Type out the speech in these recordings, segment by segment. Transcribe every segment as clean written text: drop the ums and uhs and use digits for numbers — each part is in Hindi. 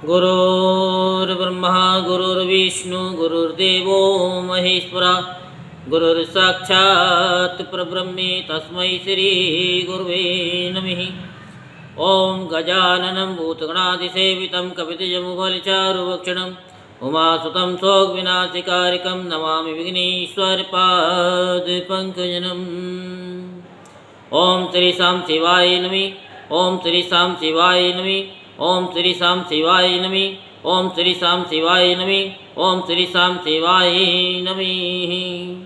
गुरुर्ब्रह्मा गुरुर्विष्णु गुरुर्देवो महेश्वरा गुरुर्साक्षात् परब्रह्म तस्मै श्री गुरुवे नमः। ओं गजाननं भूतगणाधिसेवितं कपितजमुफलचारुभक्षणं उमासुतं शोकविनाशकारिकं नमामि विघ्नेश्वरपादपङ्कजम्। ओं श्री सां शिवाय नमः। ओं श्री सां शिवाय नमः। ओं श्री सां शिवाय नमः। ओं श्री सां शिवाय नमः। ओं श्री सां शिवाय नमः।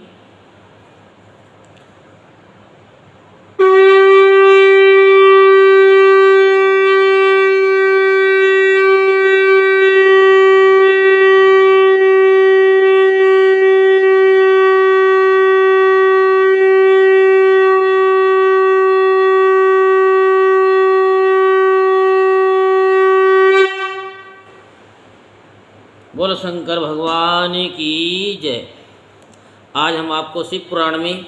बोलो शंकर भगवान की जय। आज हम आपको शिव पुराण में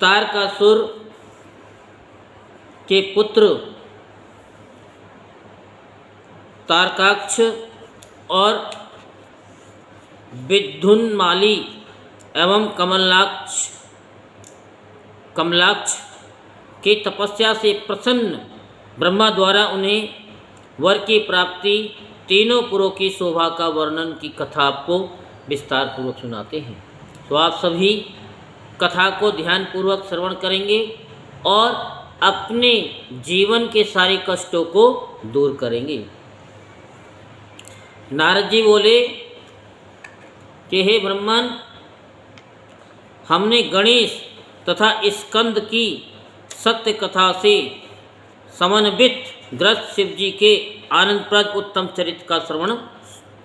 तारकासुर के पुत्र तारकाक्ष और विद्युन्माली एवं कमलाक्ष की तपस्या से प्रसन्न ब्रह्मा द्वारा उन्हें वर की प्राप्ति, तीनों पुरों की शोभा का वर्णन की कथा आपको विस्तार पूर्वक सुनाते हैं। तो आप सभी कथा को ध्यान पूर्वक श्रवण करेंगे और अपने जीवन के सारे कष्टों को दूर करेंगे। नारद जी बोले कि हे ब्रह्मन, हमने गणेश तथा स्कंद की सत्य कथा से समन्वित ग्रस्त शिव जी के आनंदप्रद उत्तम चरित्र का श्रवण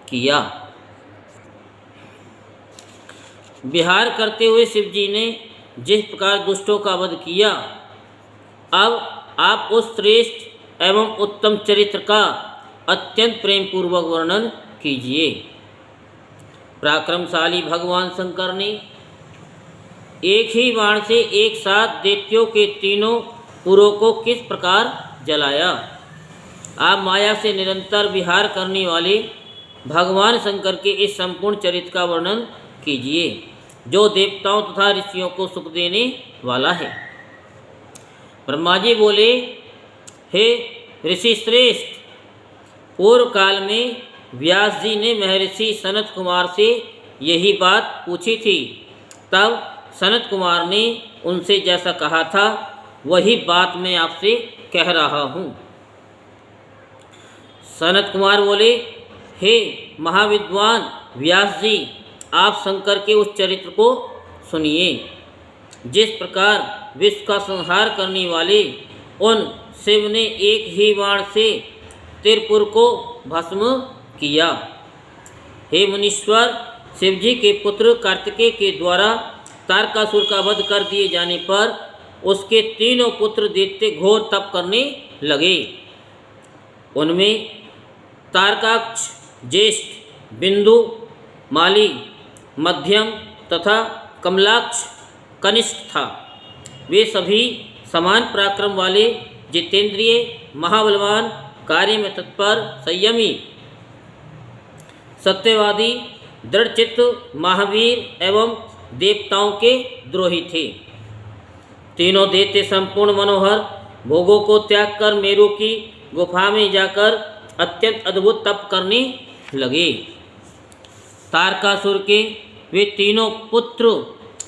किया। विहार करते हुए शिव जी ने जिस प्रकार दुष्टों का वध किया, अब आप उस श्रेष्ठ एवं उत्तम चरित्र का अत्यंत प्रेम पूर्वक वर्णन कीजिए। पराक्रमशाली भगवान शंकर ने एक ही बाण से एक साथ दैत्यों के तीनों पुरों को किस प्रकार जलाया। आप माया से निरंतर विहार करने वाले भगवान शंकर के इस संपूर्ण चरित्र का वर्णन कीजिए, जो देवताओं तथा ऋषियों को सुख देने वाला है। ब्रह्मा जी बोले, हे ऋषि श्रेष्ठ, पूर्व काल में व्यास जी ने महर्षि सनत कुमार से यही बात पूछी थी। तब सनत कुमार ने उनसे जैसा कहा था वही बात मैं आपसे कह रहा हूँ। सनत कुमार बोले, हे महाविद्वान व्यास जी, आप शंकर के उस चरित्र को सुनिए जिस प्रकार विश्व का संहार करने वाले उन शिव ने एक ही बाण से त्रिपुर को भस्म किया। हे मुनीश्वर, शिव जी के पुत्र कार्तिकेय के द्वारा तारकासुर का वध कर दिए जाने पर उसके तीनों पुत्र दैत्य घोर तप करने लगे। उनमें तारकाक्ष ज्येष्ठ, बिंदु माली मध्यम तथा कमलाक्ष कनिष्ठ था। वे सभी समान पराक्रम वाले, जितेंद्रिय, महाबलवान, कार्य में तत्पर, संयमी, सत्यवादी, दृढ़चित्त, महावीर एवं देवताओं के द्रोही थे। तीनों दैत्य संपूर्ण मनोहर भोगों को त्याग कर मेरु की गुफा में जाकर अत्यंत अद्भुत तप करने लगे। तारकासुर के वे तीनों पुत्र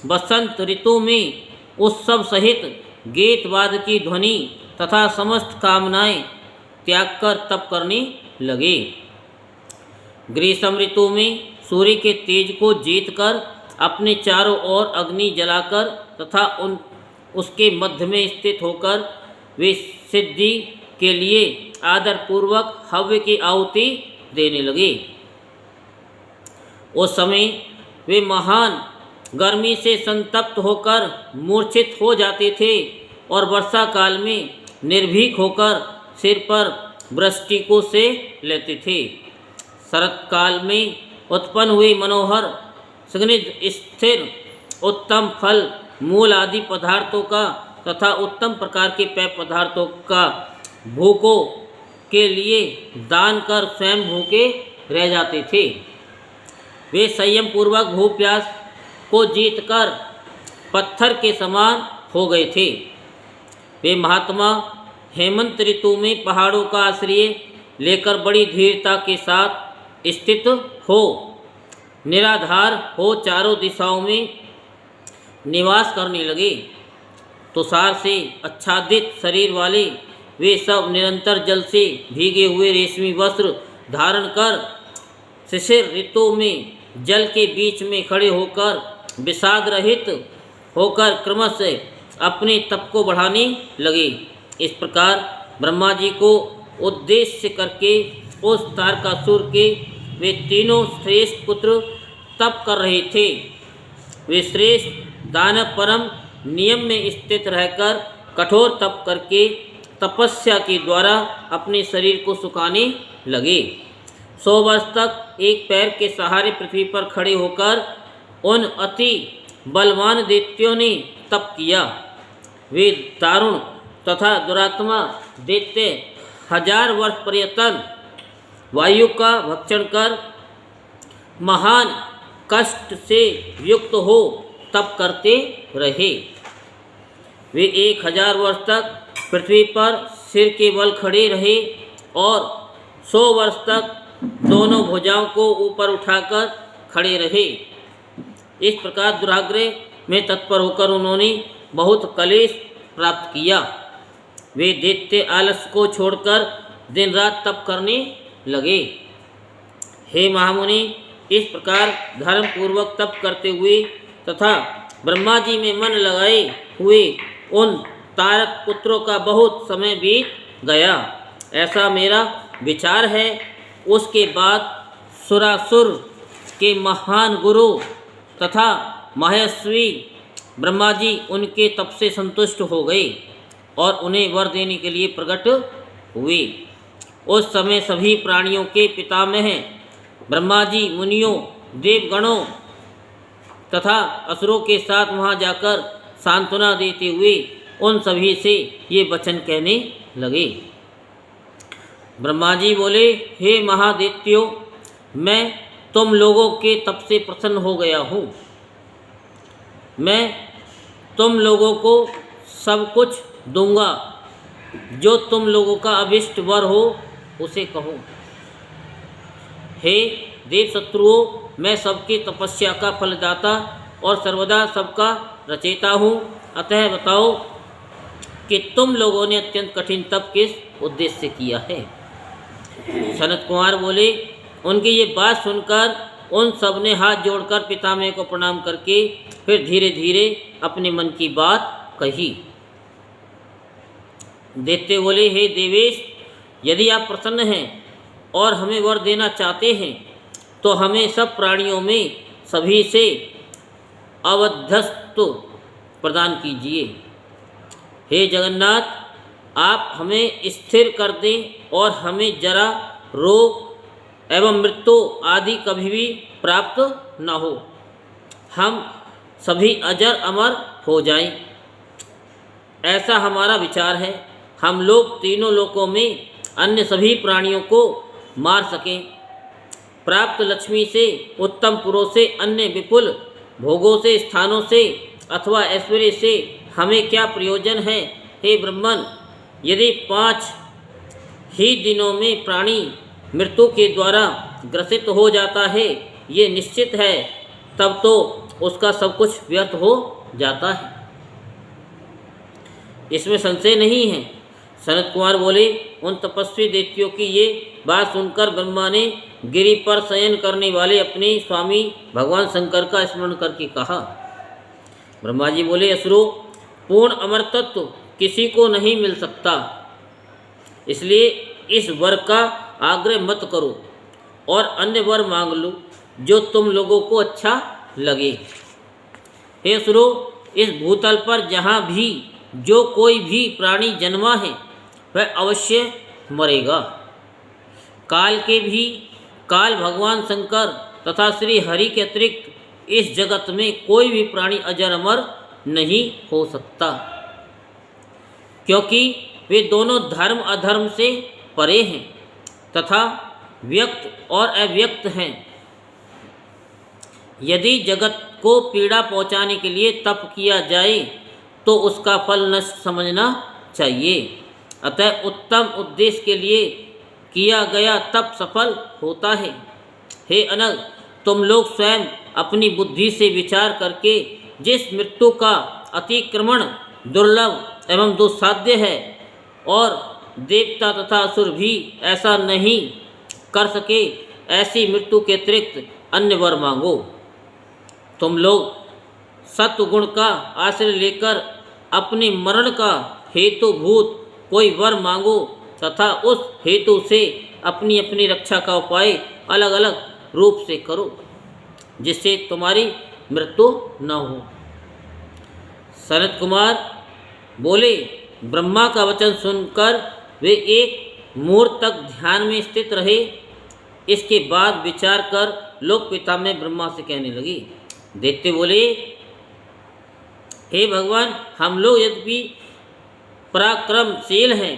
बसंत ऋतु में उत्सव सहित गीतवाद की ध्वनि तथा समस्त कामनाएं त्याग कर तप करने लगे। ग्रीष्म ऋतु में सूर्य के तेज को जीतकर अपने चारों ओर अग्नि जलाकर तथा उसके मध्य में स्थित होकर वे सिद्धि के लिए आदरपूर्वक हव्य की आहुति देने लगे। उस समय वे महान गर्मी से संतप्त होकर मूर्छित हो जाते थे और वर्षा काल में निर्भीक होकर सिर पर वृष्टि को से लेते थे। शरत काल में उत्पन्न हुए मनोहर स्निग्ध स्थिर उत्तम फल, मूल आदि पदार्थों का तथा उत्तम प्रकार के पेय पदार्थों का भूखों के लिए दान कर स्वयं भूखे रह जाते थे। वे संयम पूर्वक भूख प्यास को जीतकर पत्थर के समान हो गए थे। वे महात्मा हेमंत ऋतु में पहाड़ों का आश्रय लेकर बड़ी धीरता के साथ स्थित हो निराधार हो चारों दिशाओं में निवास करने लगे। तुषार से आच्छादित शरीर वाले वे सब निरंतर जल से भीगे हुए रेशमी वस्त्र धारण कर शिशिर ऋतु में जल के बीच में खड़े होकर विषाद रहित होकर क्रमशः अपने तप को बढ़ाने लगे। इस प्रकार ब्रह्मा जी को उद्देश्य करके उस तारकासुर के वे तीनों श्रेष्ठ पुत्र तप कर रहे थे। वे श्रेष्ठ दानव परम नियम में स्थित रहकर कठोर तप करके तपस्या के द्वारा अपने शरीर को सुखाने लगे। 100 वर्ष तक एक पैर के सहारे पृथ्वी पर खड़े होकर उन अति बलवान दैत्यों ने तप किया। वे दारुण तथा दुरात्मा दैत्य 1000 वर्ष पर्यंत वायु का भक्षण कर महान कष्ट से युक्त हो तप करते रहे। वे 1000 वर्ष तक पृथ्वी पर सिर के बल खड़े रहे और 100 वर्ष तक दोनों भुजाओं को ऊपर उठाकर खड़े रहे। इस प्रकार दुराग्रह में तत्पर होकर उन्होंने बहुत कलेश प्राप्त किया। वे दैत्य आलस्य को छोड़कर दिन रात तप करने लगे। हे महामुनि, इस प्रकार धर्म पूर्वक तप करते हुए तथा ब्रह्मा जी में मन लगाए हुए उन तारक पुत्रों का बहुत समय बीत गया, ऐसा मेरा विचार है। उसके बाद सुरासुर के महान गुरु तथा महेश्वी ब्रह्मा जी उनके तप से संतुष्ट हो गए और उन्हें वर देने के लिए प्रकट हुए। उस समय सभी प्राणियों के पितामह ब्रह्मा जी मुनियों देवगणों तथा असुरों के साथ वहां जाकर सांत्वना देते हुए उन सभी से ये वचन कहने लगे। ब्रह्मा जी बोले, हे महादैत्यों, मैं तुम लोगों के तप से प्रसन्न हो गया हूँ। मैं तुम लोगों को सब कुछ दूंगा, जो तुम लोगों का अभिष्ट वर हो उसे कहो। हे देव शत्रुओं, मैं सबकी तपस्या का फलदाता और सर्वदा सबका रचयिता हूँ। अतः बताओ कि तुम लोगों ने अत्यंत कठिन तप किस उद्देश्य से किया है। सनत कुमार बोले, उनकी ये बात सुनकर उन सब ने हाथ जोड़कर पितामह को प्रणाम करके फिर धीरे धीरे अपने मन की बात कही। दैत्य बोले, हे देवेश, यदि आप प्रसन्न हैं और हमें वर देना चाहते हैं तो हमें सब प्राणियों में सभी से अवध्यस्त प्रदान कीजिए। हे जगन्नाथ, आप हमें स्थिर कर दें और हमें जरा रोग एवं मृत्यु आदि कभी भी प्राप्त न हो। हम सभी अजर अमर हो जाएं, ऐसा हमारा विचार है। हम लोग तीनों लोकों में अन्य सभी प्राणियों को मार सकें। प्राप्त लक्ष्मी से, उत्तम पुरों से, अन्य विपुल भोगों से, स्थानों से अथवा ऐश्वर्य से हमें क्या प्रयोजन है। हे ब्रह्मन, यदि 5 ही दिनों में प्राणी मृत्यु के द्वारा ग्रसित हो जाता है, ये निश्चित है, तब तो उसका सब कुछ व्यर्थ हो जाता है, इसमें संशय नहीं है। सनत कुमार बोले, उन तपस्वी दैत्यों की ये बात सुनकर ब्रह्मा ने गिरि पर शयन करने वाले अपने स्वामी भगवान शंकर का स्मरण करके कहा। ब्रह्मा जी बोले, असुरों, पूर्ण अमर तत्व किसी को नहीं मिल सकता, इसलिए इस वर का आग्रह मत करो और अन्य वर मांग लो जो तुम लोगों को अच्छा लगे। हे असुरों, इस भूतल पर जहाँ भी जो कोई भी प्राणी जन्मा है वह अवश्य मरेगा। काल भगवान शंकर तथा श्री हरि के अतिरिक्त इस जगत में कोई भी प्राणी अजर अमर नहीं हो सकता, क्योंकि वे दोनों धर्म अधर्म से परे हैं तथा व्यक्त और अव्यक्त हैं। यदि जगत को पीड़ा पहुंचाने के लिए तप किया जाए तो उसका फल नष्ट समझना चाहिए। अतः उत्तम उद्देश्य के लिए किया गया तप सफल होता है। हे अनग, तुम लोग स्वयं अपनी बुद्धि से विचार करके जिस मृत्यु का अतिक्रमण दुर्लभ एवं दुस्साध्य है और देवता तथा असुर भी ऐसा नहीं कर सके, ऐसी मृत्यु के अतिरिक्त अन्य वर मांगो। तुम लोग सत्वगुण का आश्रय लेकर अपने मरण का हेतुभूत कोई वर मांगो तथा उस हेतु से अपनी अपनी रक्षा का उपाय अलग अलग रूप से करो, जिससे तुम्हारी मृत्यु न हो। सनत कुमार बोले, ब्रह्मा का वचन सुनकर वे एक मुहूर्त तक ध्यान में स्थित रहे। इसके बाद विचार कर लोक पितामह ब्रह्मा से कहने लगे। देखते बोले, हे भगवान, हम लोग यद्यपि पराक्रमशील हैं,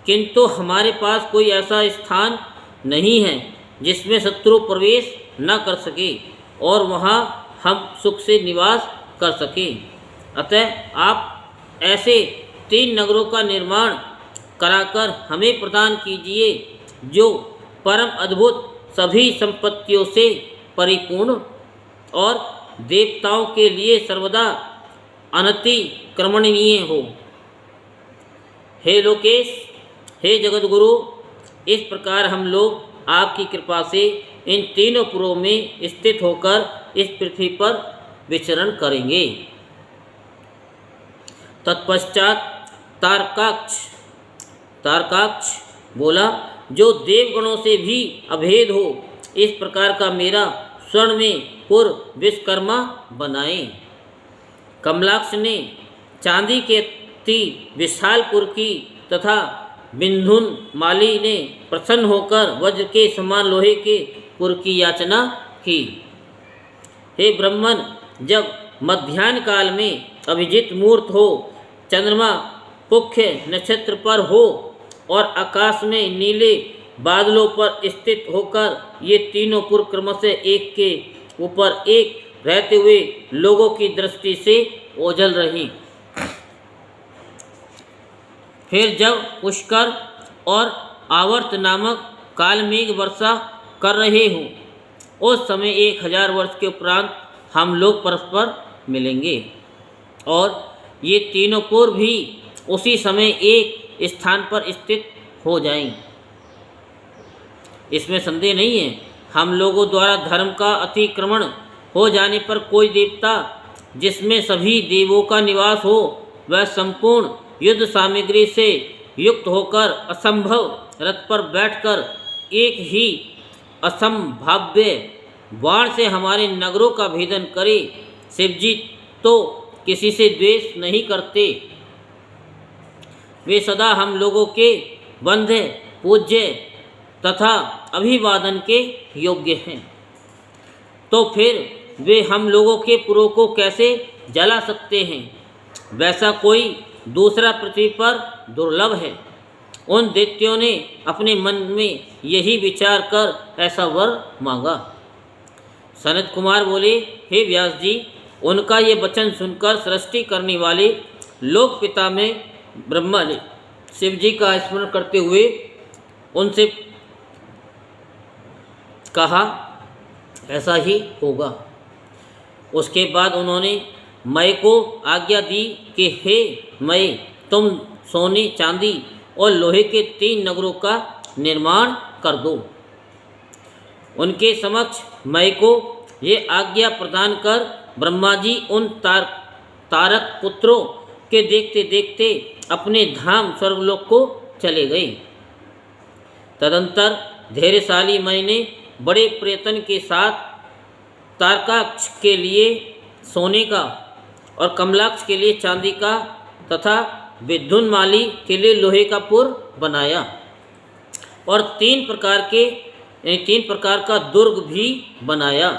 किंतु हमारे पास कोई ऐसा स्थान नहीं है जिसमें शत्रु प्रवेश न कर सके और वहाँ हम सुख से निवास कर सकें। अतः आप ऐसे 3 नगरों का निर्माण कराकर हमें प्रदान कीजिए जो परम अद्भुत सभी संपत्तियों से परिपूर्ण और देवताओं के लिए सर्वदा अनतिक्रमणीय हो। हे लोकेश, हे जगतगुरु, इस प्रकार हम लोग आपकी कृपा से इन 3 पुरों में स्थित होकर इस पृथ्वी पर विचरण करेंगे। तत्पश्चात तारकाक्ष बोला, जो देवगणों से भी अभेद हो, इस प्रकार का मेरा स्वर्ण में पुर विश्वकर्मा बनाए। कमलाक्ष ने चांदी के अति विशाल पुर की तथा बिंधुन माली ने प्रसन्न होकर वज्र के समान लोहे के पुर की याचना की। हे ब्रह्मन, जब मध्याह्न काल में अभिजित मुहूर्त हो, चंद्रमा पुख्य नक्षत्र पर हो और आकाश में नीले बादलों पर स्थित होकर ये 3 पुर क्रमशः एक के ऊपर एक रहते हुए लोगों की दृष्टि से ओझल रही। फिर जब पुष्कर और आवर्त नामक कालमेघ वर्षा कर रहे हों, उस समय 1000 वर्ष के उपरांत हम लोग परस्पर मिलेंगे और ये 3 पुर भी उसी समय एक स्थान पर स्थित हो जाएं। इसमें संदेह नहीं है। हम लोगों द्वारा धर्म का अतिक्रमण हो जाने पर कोई देवता जिसमें सभी देवों का निवास हो, वह संपूर्ण युद्ध सामग्री से युक्त होकर असंभव रथ पर बैठकर एक ही असंभाव्य बाण से हमारे नगरों का भेदन करे। शिवजी तो किसी से द्वेष नहीं करते, वे सदा हम लोगों के वंद्य पूज्य तथा अभिवादन के योग्य हैं। तो फिर वे हम लोगों के पुरों को कैसे जला सकते हैं? वैसा कोई दूसरा पृथ्वी पर दुर्लभ है। उन दैत्यों ने अपने मन में यही विचार कर ऐसा वर मांगा। सनत कुमार बोले, हे व्यास जी, उनका ये वचन सुनकर सृष्टि करने वाले लोक पिता में ब्रह्मा ने शिव जी का स्मरण करते हुए उनसे कहा, ऐसा ही होगा। उसके बाद उन्होंने मय को आज्ञा दी कि हे मय, तुम सोने चांदी और लोहे के 3 नगरों का निर्माण कर दो। उनके समक्ष मय को ये आज्ञा प्रदान कर ब्रह्मा जी उन तारक पुत्रों के देखते देखते अपने धाम स्वर्गलोक को चले गए। तदंतर धैर्यशाली मय ने बड़े प्रयत्न के साथ तारकाक्ष के लिए सोने का और कमलाक्ष के लिए चांदी का तथा विद्युन्माली के लिए लोहे का पुर बनाया और 3 प्रकार का दुर्ग भी बनाया।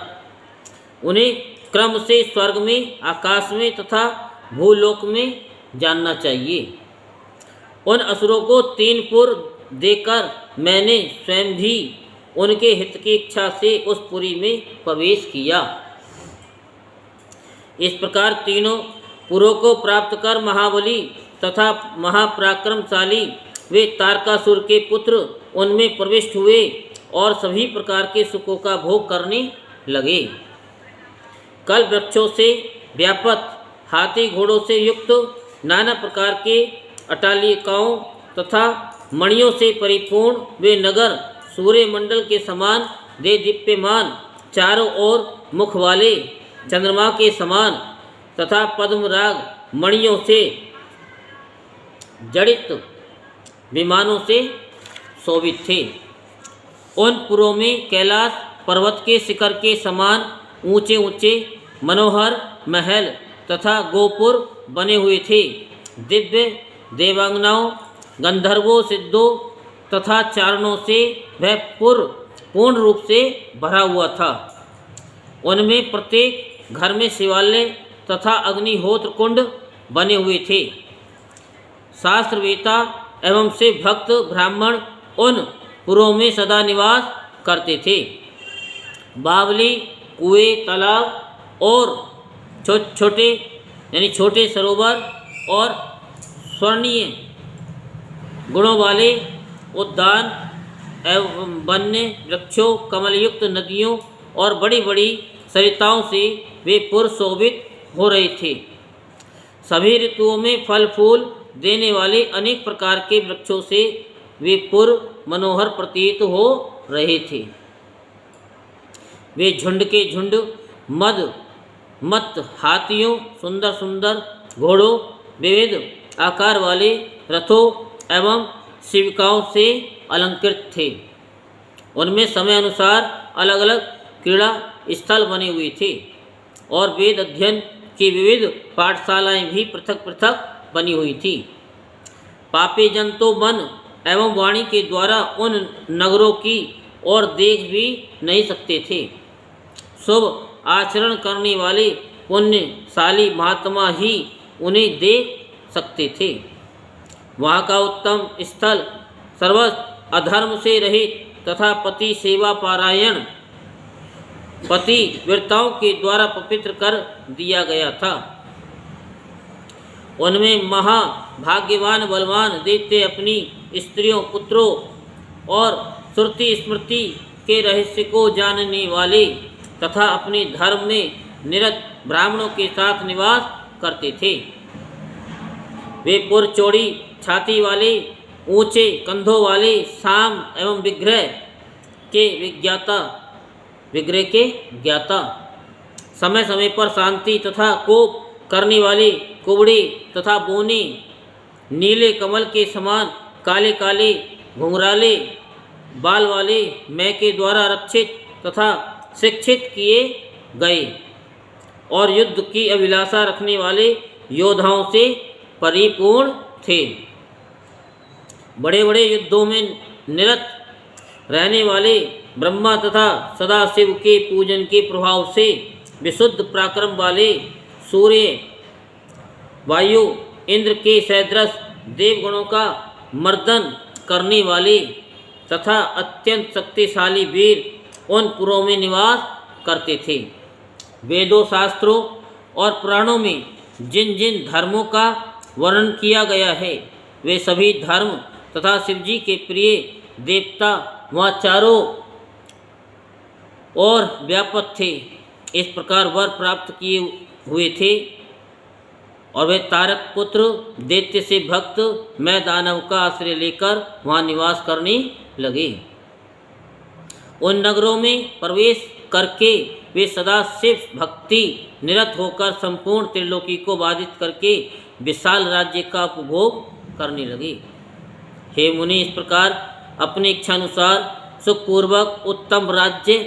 उन्हें क्रम से स्वर्ग में, आकाश में तथा भूलोक में जानना चाहिए। उन असुरों को 3 पुर देकर मैंने स्वयं भी उनके हित की इच्छा से उस पुरी में प्रवेश किया। इस प्रकार तीनों पुरों को प्राप्त कर महाबली तथा महापराक्रमशाली वे तारकासुर के पुत्र उनमें प्रविष्ट हुए और सभी प्रकार के सुखों का भोग करने लगे। कल वृक्षों से व्याप्त, हाथी घोड़ों से युक्त, नाना प्रकार के अट्टालिकाओं तथा मणियों से परिपूर्ण वे नगर सूर्यमंडल के समान दे दीप्यमान, चारों ओर मुख वाले चंद्रमा के समान तथा पद्मराग मणियों से जड़ित विमानों से शोभित थे। उन पुरों में कैलाश पर्वत के शिखर के समान ऊंचे ऊंचे मनोहर महल तथा गोपुर बने हुए थे। दिव्य देवांगनाओं, गंधर्वों, सिद्धों तथा चारणों से वह पुर पूर्ण रूप से भरा हुआ था। उनमें प्रत्येक घर में शिवालय तथा अग्निहोत्र कुंड बने हुए थे। शास्त्रवेता एवं से भक्त ब्राह्मण उन पुरों में सदा निवास करते थे। बावली, कुएं, तालाब और छोटे सरोवर और स्वर्णीय गुणों वाले उद्यान एवं वन्य वृक्षों, कमलयुक्त नदियों और बड़ी बड़ी सरिताओं से वे पुर शोभित हो रहे थे। सभी ऋतुओं में फल फूल देने वाले अनेक प्रकार के वृक्षों से वे पुर मनोहर प्रतीत हो रहे थे। वे झुंड के झुंड मत हाथियों, सुंदर सुंदर घोड़ों, विविध आकार वाले रथों एवं शिविकाओं से अलंकृत थे। उनमें समय अनुसार अलग अलग क्रीड़ा स्थल बने हुए थे और वेद अध्ययन की विविध पाठशालाएं भी पृथक पृथक बनी हुई थी। पापी जन तो मन एवं वाणी के द्वारा उन नगरों की ओर देख भी नहीं सकते थे। शुभ आचरण करने वाले पुण्यशाली महात्मा ही उन्हें देख सकते थे। वहाँ का उत्तम स्थल सर्वस्व अधर्म से रहित तथा पति सेवा पारायण पतिव्रताओं के द्वारा पवित्र कर दिया गया था। उनमें महाभाग्यवान बलवान दैत्य अपनी स्त्रियों, पुत्रों और श्रुति स्मृति के रहस्य को जानने वाले तथा अपने धर्म में निरत ब्राह्मणों के साथ निवास करते थे। वे पुर चौड़ी छाती वाले, ऊंचे कंधों वाले, साम एवं विग्रह के ज्ञाता, समय समय पर शांति तथा कोप करने वाले कुबड़े तथा बोने, नीले कमल के समान काले काले घुंघराले बाल वाले, मैं के द्वारा रक्षित तथा शिक्षित किए गए और युद्ध की अभिलाषा रखने वाले योद्धाओं से परिपूर्ण थे। बड़े बड़े युद्धों में निरत रहने वाले ब्रह्मा तथा सदाशिव के पूजन के प्रभाव से विशुद्ध पराक्रम वाले सूर्य, वायु, इंद्र के सदृश देवगणों का मर्दन करने वाले तथा अत्यंत शक्तिशाली वीर उन पुरों में निवास करते थे। वेदों, शास्त्रों और पुराणों में जिन जिन धर्मों का वर्णन किया गया है वे सभी धर्म तथा शिवजी के प्रिय देवता वहाँ चारों ओर व्यापक थे। इस प्रकार वर प्राप्त किए हुए थे और वे तारक पुत्र दैत्य से भक्त मैं दानव का आश्रय लेकर वहाँ निवास करने लगे। उन नगरों में प्रवेश करके वे सदा शिव भक्ति निरत होकर संपूर्ण त्रिलोकी को बाधित करके विशाल राज्य का उपभोग करने लगे। हे मुनि, इस प्रकार अपनी इच्छानुसार सुखपूर्वक उत्तम राज्य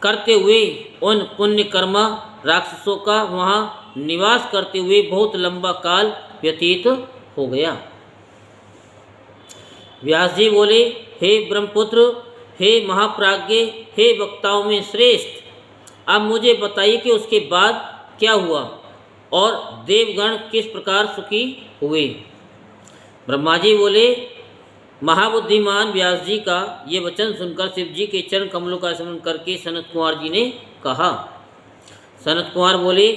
करते हुए उन पुण्यकर्मा राक्षसों का वहाँ निवास करते हुए बहुत लंबा काल व्यतीत हो गया। व्यास जी बोले, हे ब्रह्मपुत्र, हे महाप्राज्ञ, हे वक्ताओं में श्रेष्ठ, अब मुझे बताइए कि उसके बाद क्या हुआ और देवगण किस प्रकार सुखी हुए। ब्रह्मा जी बोले, महाबुद्धिमान व्यास जी का ये वचन सुनकर शिव जी के चरण कमलों का स्मरण करके सनत कुमार जी ने कहा। सनत कुमार बोले,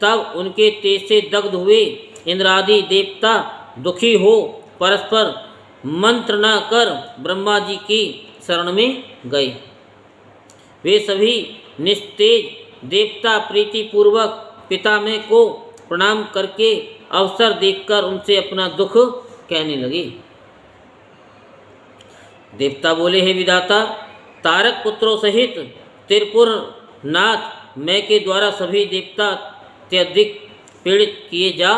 तब उनके तेज से दग्ध हुए इंद्रादि देवता दुखी हो परस्पर मंत्रणा कर ब्रह्मा जी की शरण में गए। वे सभी निस्तेज देवता प्रीतिपूर्वक पितामह को प्रणाम करके अवसर देखकर उनसे अपना दुख कहने लगे। देवता बोले, हे विधाता, तारक पुत्रों सहित त्रिपुर नाथ मैं के द्वारा सभी देवता अत्यधिक पीड़ित किए जा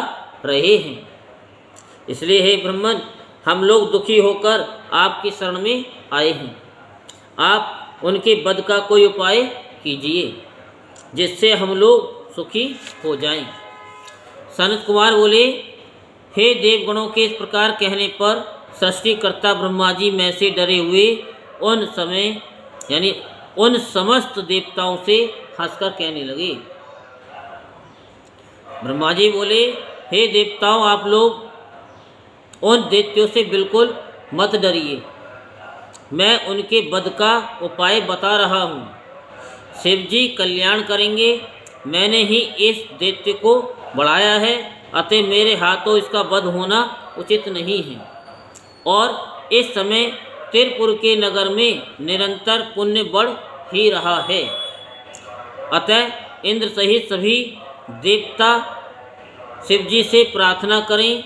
रहे हैं। इसलिए हे ब्रह्मन, हम लोग दुखी होकर आपकी शरण में आए हैं। आप उनके वध का कोई उपाय कीजिए जिससे हम लोग सुखी हो जाएं। सनत कुमार बोले, हे देवगणों के इस प्रकार कहने पर सृष्टिकर्ता ब्रह्मा जी में से डरे हुए उन समय यानी उन समस्त देवताओं से हंसकर कहने लगे। ब्रह्मा जी बोले, हे देवताओं, आप लोग उन दैत्यों से बिल्कुल मत डरिए। मैं उनके वध का उपाय बता रहा हूँ। शिव जी कल्याण करेंगे। मैंने ही इस दैत्य को बढ़ाया है, अतः मेरे हाथों इसका वध होना उचित नहीं है। और इस समय त्रिपुर के नगर में निरंतर पुण्य बढ़ ही रहा है। अतः इंद्र सहित सभी देवता शिव जी से प्रार्थना करें।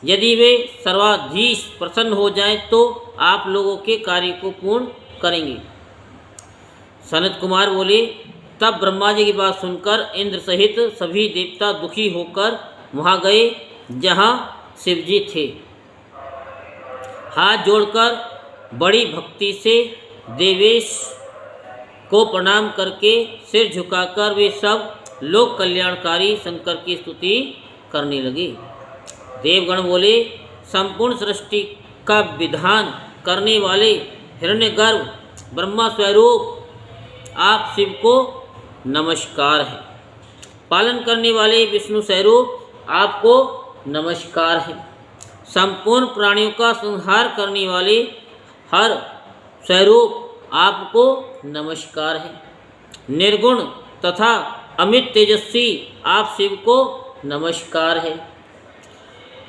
यदि वे सर्वाधीश प्रसन्न हो जाएं तो आप लोगों के कार्य को पूर्ण करेंगे। सनत कुमार बोले, तब ब्रह्मा जी की बात सुनकर इंद्र सहित सभी देवता दुखी होकर वहाँ गए जहाँ शिव जी थे। हाथ जोड़कर बड़ी भक्ति से देवेश को प्रणाम करके सिर झुकाकर वे सब लोक कल्याणकारी शंकर की स्तुति करने लगे। देवगण बोले, संपूर्ण सृष्टि का विधान करने वाले हिरण्यगर्भ ब्रह्मा स्वरूप आप शिव को नमस्कार है। पालन करने वाले विष्णु स्वरूप आपको नमस्कार है। संपूर्ण प्राणियों का संहार करने वाले हर स्वरूप आपको नमस्कार है। निर्गुण तथा अमित तेजस्वी आप शिव को नमस्कार है।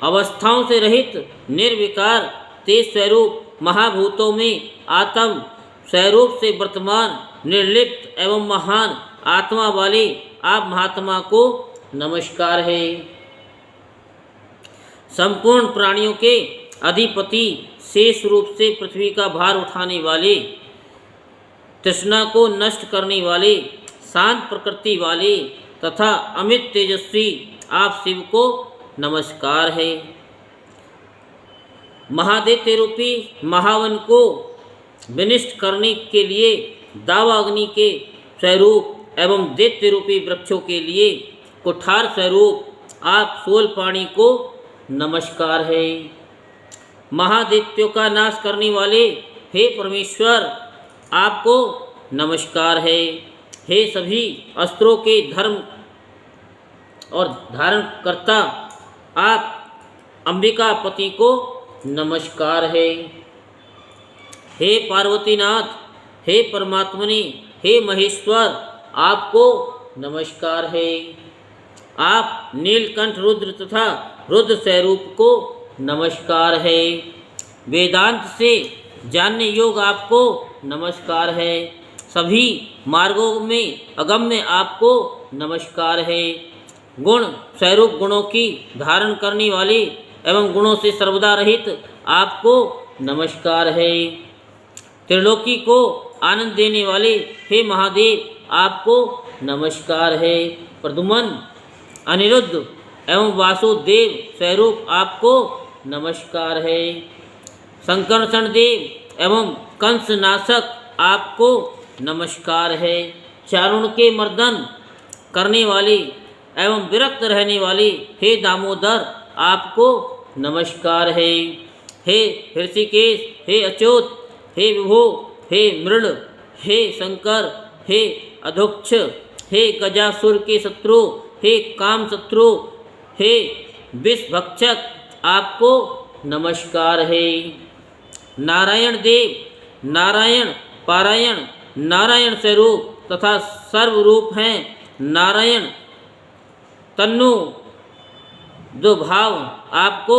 अवस्थाओं से रहित निर्विकार तेज स्वरूप महाभूतों में आत्म स्वरूप से वर्तमान निर्लिप्त एवं महान आत्मा वाले आप महात्मा को नमस्कार है। संपूर्ण प्राणियों के अधिपति शेष रूप से पृथ्वी का भार उठाने वाले, तृष्णा को नष्ट करने वाले, शांत प्रकृति वाले तथा अमित तेजस्वी आप शिव को नमस्कार है। महादैत्य रूपी महावन को विनिष्ट करने के लिए दावा अग्नि के स्वरूप एवं दैत्य रूपी वृक्षों के लिए कुठार स्वरूप आप शूलपाणि को नमस्कार है। महादैत्यों का नाश करने वाले हे परमेश्वर आपको नमस्कार है। हे सभी अस्त्रों के धर्म और धारण करता आप अंबिकापति को नमस्कार है। हे पार्वतीनाथ, हे परमात्मने, हे महेश्वर आपको नमस्कार है। आप नीलकंठ रुद्र तथा रुद्र स्वरूप को नमस्कार है। वेदांत से जानने योग आपको नमस्कार है। सभी मार्गों में अगम्य आपको नमस्कार है। गुण स्वरूप गुणों की धारण करने वाले एवं गुणों से सर्वदा रहित आपको नमस्कार है। त्रिलोकी को आनंद देने वाले हे महादेव आपको नमस्कार है। प्रद्युम्न, अनिरुद्ध एवं वासुदेव स्वरूप आपको नमस्कार है। संकर्षण देव एवं कंसनाशक आपको नमस्कार है। चारुण के मर्दन करने वाले एवं विरक्त रहने वाले हे दामोदर आपको नमस्कार है। हे ऋषिकेश, हे अच्युत, हे विभो, हे मृड, हे शंकर, हे अधोक्ष, हे गजासुर के शत्रु, हे काम शत्रु, हे विषभक्षक आपको नमस्कार है। नारायण देव नारायण पारायण नारायण स्वरूप तथा सर्वरूप हैं। नारायण तन्नु दो भाव आपको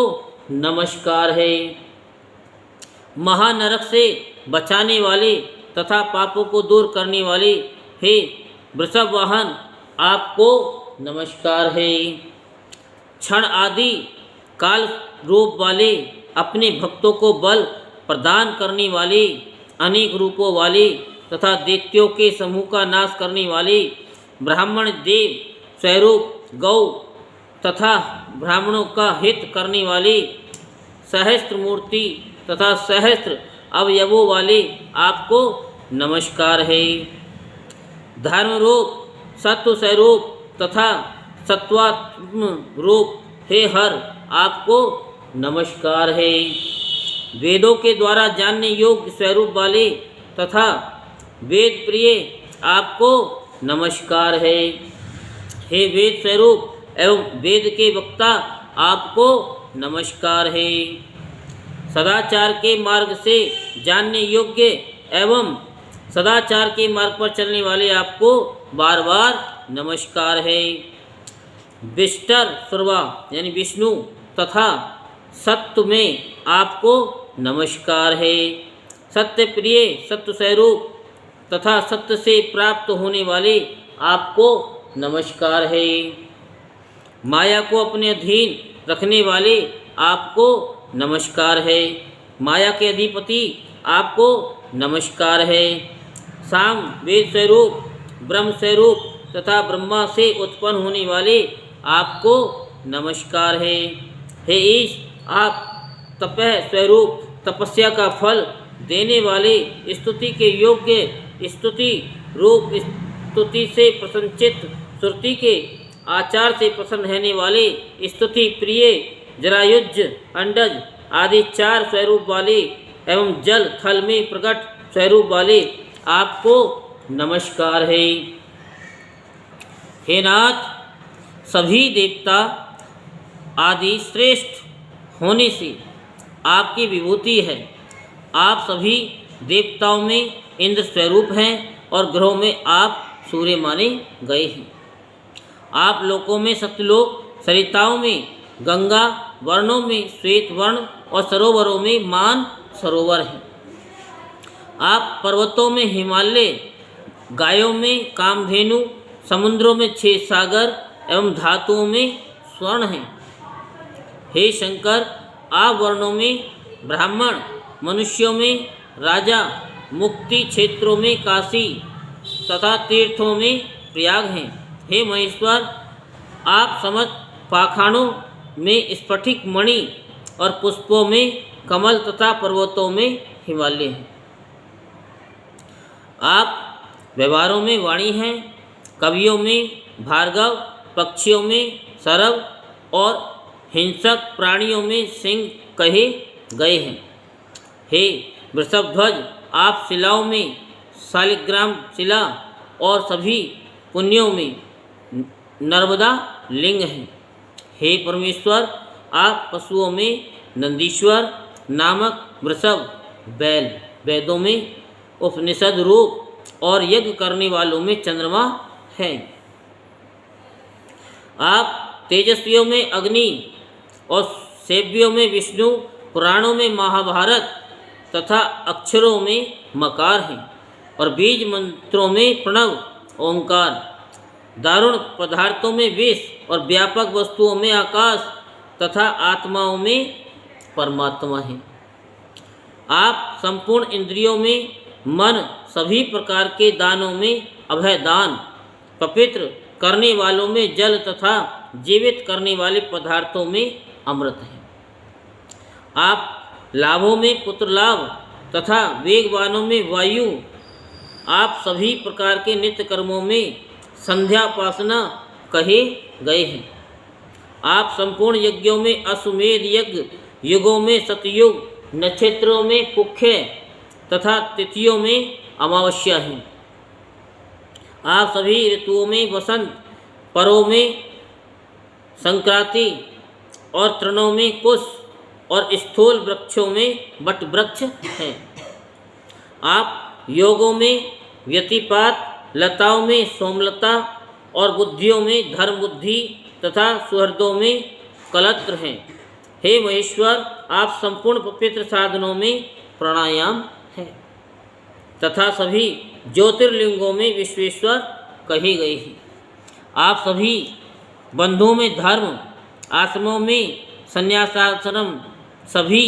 नमस्कार है। महानरक से बचाने वाले तथा पापों को दूर करने वाले हे वृषभ वाहन आपको नमस्कार है। क्षण आदि काल रूप वाले अपने भक्तों को बल प्रदान करने वाले अनेक रूपों वाले तथा दैत्यों के समूह का नाश करने वाले ब्राह्मण देव स्वरूप गौ तथा ब्राह्मणों का हित करने वाले सहस्त्र मूर्ति तथा सहस्त्र अवयवों वाले आपको नमस्कार है। धर्म रूप सत्व स्वरूप तथा सत्वात्म रूप हे हर आपको नमस्कार है। वेदों के द्वारा जानने योग्य स्वरूप वाले तथा वेद प्रिय आपको नमस्कार है। हे वेद स्वरूप एवं वेद के वक्ता आपको नमस्कार है। सदाचार के मार्ग से जानने योग्य एवं सदाचार के मार्ग पर चलने वाले आपको बार बार नमस्कार है। विष्टर सर्वा यानी विष्णु तथा सत्य में आपको नमस्कार है। सत्य प्रिय सत्य स्वरूप तथा सत्य से प्राप्त होने वाले आपको नमस्कार है। माया को अपने अधीन रखने वाले आपको नमस्कार है। माया के अधिपति आपको नमस्कार है। साम वेद स्वरूप ब्रह्म स्वरूप तथा ब्रह्मा से उत्पन्न होने वाले आपको नमस्कार है। हे ईश आप तपः स्वरूप तपस्या का फल देने वाले स्तुति के योग्य स्तुति रूप स्तुति से प्रसन्नचित श्रुति के आचार से प्रसन्न रहने वाले स्तुति प्रिय जरायुज अंडज आदि चार स्वरूप वाले एवं जल थल में प्रकट स्वरूप वाले आपको नमस्कार है। हे नाथ सभी देवता आदि श्रेष्ठ होने से आपकी विभूति है। आप सभी देवताओं में इंद्र स्वरूप हैं और ग्रहों में आप सूर्य माने गए हैं। आप लोकों में सत्यलोक सरिताओं में गंगा वर्णों में श्वेत वर्ण और सरोवरों में मान सरोवर हैं। आप पर्वतों में हिमालय गायों में कामधेनु समुद्रों में 6 सागर एवं धातुओं में स्वर्ण हैं। हे शंकर आप वर्णों में ब्राह्मण मनुष्यों में राजा मुक्ति क्षेत्रों में काशी तथा तीर्थों में प्रयाग हैं। हे महेश्वर आप समस्त पाखानों में स्फटिक मणि और पुष्पों में कमल तथा पर्वतों में हिमालय हैं। आप व्यवहारों में वाणी हैं, कवियों में भार्गव, पक्षियों में सरव और हिंसक प्राणियों में सिंह कहे गए हैं। हे वृषभध्वज आप शिलाओं में शालिग्राम शिला और सभी पुण्यों में नर्मदा लिंग हैं। हे परमेश्वर आप पशुओं में नंदीश्वर नामक वृषभ बैल, वेदों में उपनिषद रूप और यज्ञ करने वालों में चंद्रमा हैं। आप तेजस्वियों में अग्नि और सेव्यों में विष्णु, पुराणों में महाभारत तथा अक्षरों में मकार हैं और बीज मंत्रों में प्रणव ओंकार, दारुण पदार्थों में विष और व्यापक वस्तुओं में आकाश तथा आत्माओं में परमात्मा हैं। आप संपूर्ण इंद्रियों में मन, सभी प्रकार के दानों में अभय दान, पवित्र करने वालों में जल तथा जीवित करने वाले पदार्थों में अमृत हैं। आप लाभों में पुत्र लाभ तथा वेगवानों में वायु, आप सभी प्रकार के नित्य कर्मों में संध्यापासना कहे गए हैं। आप संपूर्ण यज्ञों में अश्वमेध यज्ञ, युगों में सतयुग, नक्षत्रों में पुख्य तथा तिथियों में अमावस्या हैं। आप सभी ऋतुओं में वसंत, पर्वों में संक्रांति और तृणों में कुश और स्थूल वृक्षों में वट वृक्ष है। आप योगों में व्यतिपात, लताओं में सोमलता और बुद्धियों में धर्म बुद्धि तथा सुहृदों में कलत्र हैं। हे महेश्वर, आप संपूर्ण पवित्र साधनों में प्राणायाम है तथा सभी ज्योतिर्लिंगों में विश्वेश्वर कही गई है। आप सभी बंधुओं में धर्म, आश्रमों में संन्यासाश्रम, सभी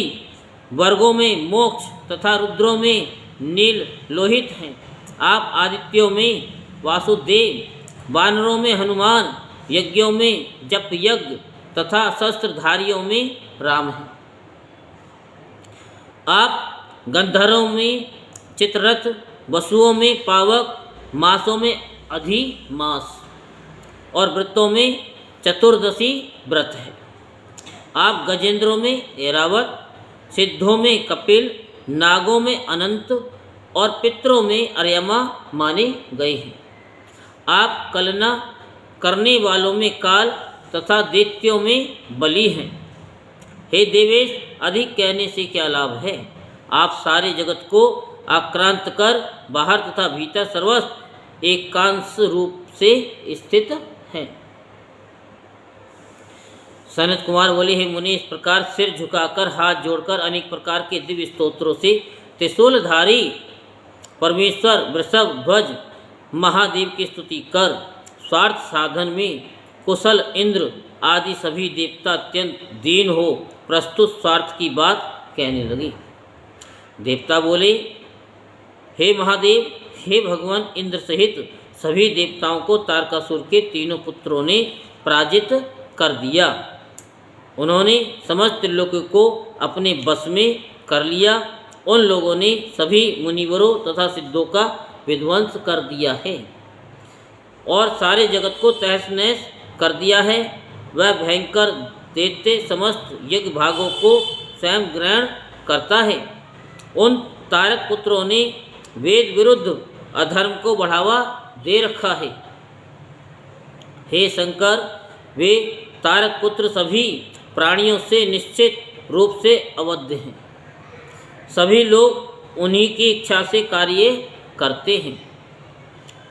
वर्गों में मोक्ष तथा रुद्रों में नील लोहित हैं। आप आदित्यों में वासुदेव, वानरों में हनुमान, यज्ञों में जप यज्ञ तथा शस्त्रधारियों में राम हैं। आप गंधर्वों में चित्ररथ, वसुओं में पावक, मासों में अधिमास और व्रतों में चतुर्दशी व्रत है। आप गजेंद्रों में ऐरावत, सिद्धों में कपिल, नागों में अनंत और पितरों में अर्यमा माने गए हैं। आप कलना करने वालों में काल तथा दैत्यों में बलि हैं। हे देवेश, अधिक कहने से क्या लाभ है। आप सारे जगत को आक्रांत कर बाहर तथा भीतर सर्वस्व एकांश रूप से स्थित हैं। सनत कुमार बोले, हे मुनि, इस प्रकार सिर झुकाकर हाथ जोड़कर अनेक प्रकार के दिव्य स्तोत्रों से त्रिशूलधारी परमेश्वर वृषभ ध्वज महादेव की स्तुति कर स्वार्थ साधन में कुशल इंद्र आदि सभी देवता अत्यंत दीन हो प्रस्तुत स्वार्थ की बात कहने लगी। देवता बोले, हे महादेव, हे भगवान, इंद्र सहित सभी देवताओं को तारकासुर के तीनों पुत्रों ने पराजित कर दिया। उन्होंने समस्त त्रिलोक को अपने बस में कर लिया। उन लोगों ने सभी मुनिवरों तथा सिद्धों का विध्वंस कर दिया है और सारे जगत को तहस नहस कर दिया है। वह भयंकर दैत्य समस्त यज्ञ भागों को स्वयं ग्रहण करता है। उन तारक पुत्रों ने वेद विरुद्ध अधर्म को बढ़ावा दे रखा है। हे शंकर, वे तारक पुत्र सभी प्राणियों से निश्चित रूप से अवध्य हैं। सभी लोग उन्हीं की इच्छा से कार्य करते हैं।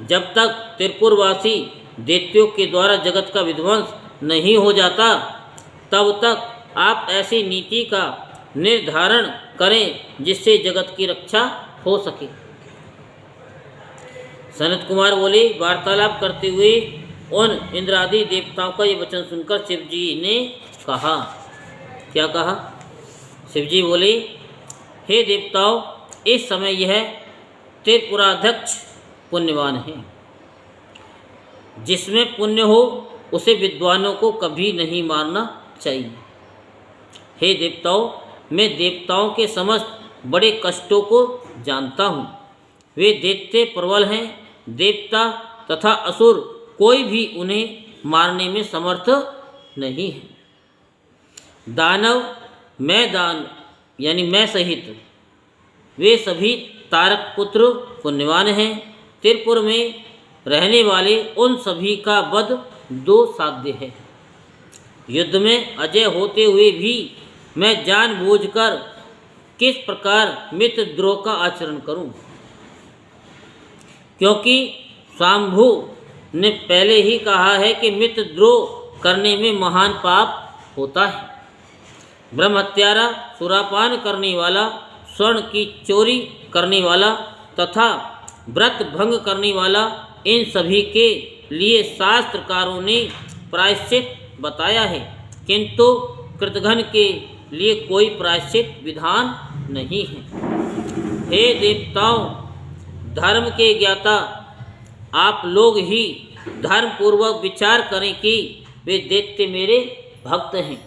जब तक त्रिपुरवासी दैत्यों के द्वारा जगत का विध्वंस नहीं हो जाता, तब तक आप ऐसी नीति का निर्धारण करें जिससे जगत की रक्षा हो सके। सनत कुमार बोले, वार्तालाप करते हुए उन इंद्रादि देवताओं का ये वचन सुनकर शिवजी ने कहा। क्या कहा? शिवजी बोले, हे देवताओं, इस समय यह त्रिपुराध्यक्ष पुण्यवान है। जिसमें पुण्य हो उसे विद्वानों को कभी नहीं मारना चाहिए। हे देवताओं, मैं देवताओं के समस्त बड़े कष्टों को जानता हूँ। वे दैत्य प्रबल हैं। देवता तथा असुर कोई भी उन्हें मारने में समर्थ नहीं है। दानव, मैं सहित वे सभी तारक पुत्र पुण्यवान हैं। त्रिपुर में रहने वाले उन सभी का वध दो साध्य है। युद्ध में अजय होते हुए भी मैं जानबूझकर किस प्रकार मित्रद्रोह का आचरण करूं, क्योंकि स्वाम्भु ने पहले ही कहा है कि मित्रद्रोह करने में महान पाप होता है। ब्रह्म हत्यारा, सुरापान करने वाला, स्वर्ण की चोरी करने वाला तथा व्रत भंग करने वाला, इन सभी के लिए शास्त्रकारों ने प्रायश्चित बताया है, किंतु कृतघ्न के लिए कोई प्रायश्चित विधान नहीं है। हे देवताओं, धर्म के ज्ञाता, आप लोग ही धर्मपूर्वक विचार करें कि वे दैत्य मेरे भक्त हैं,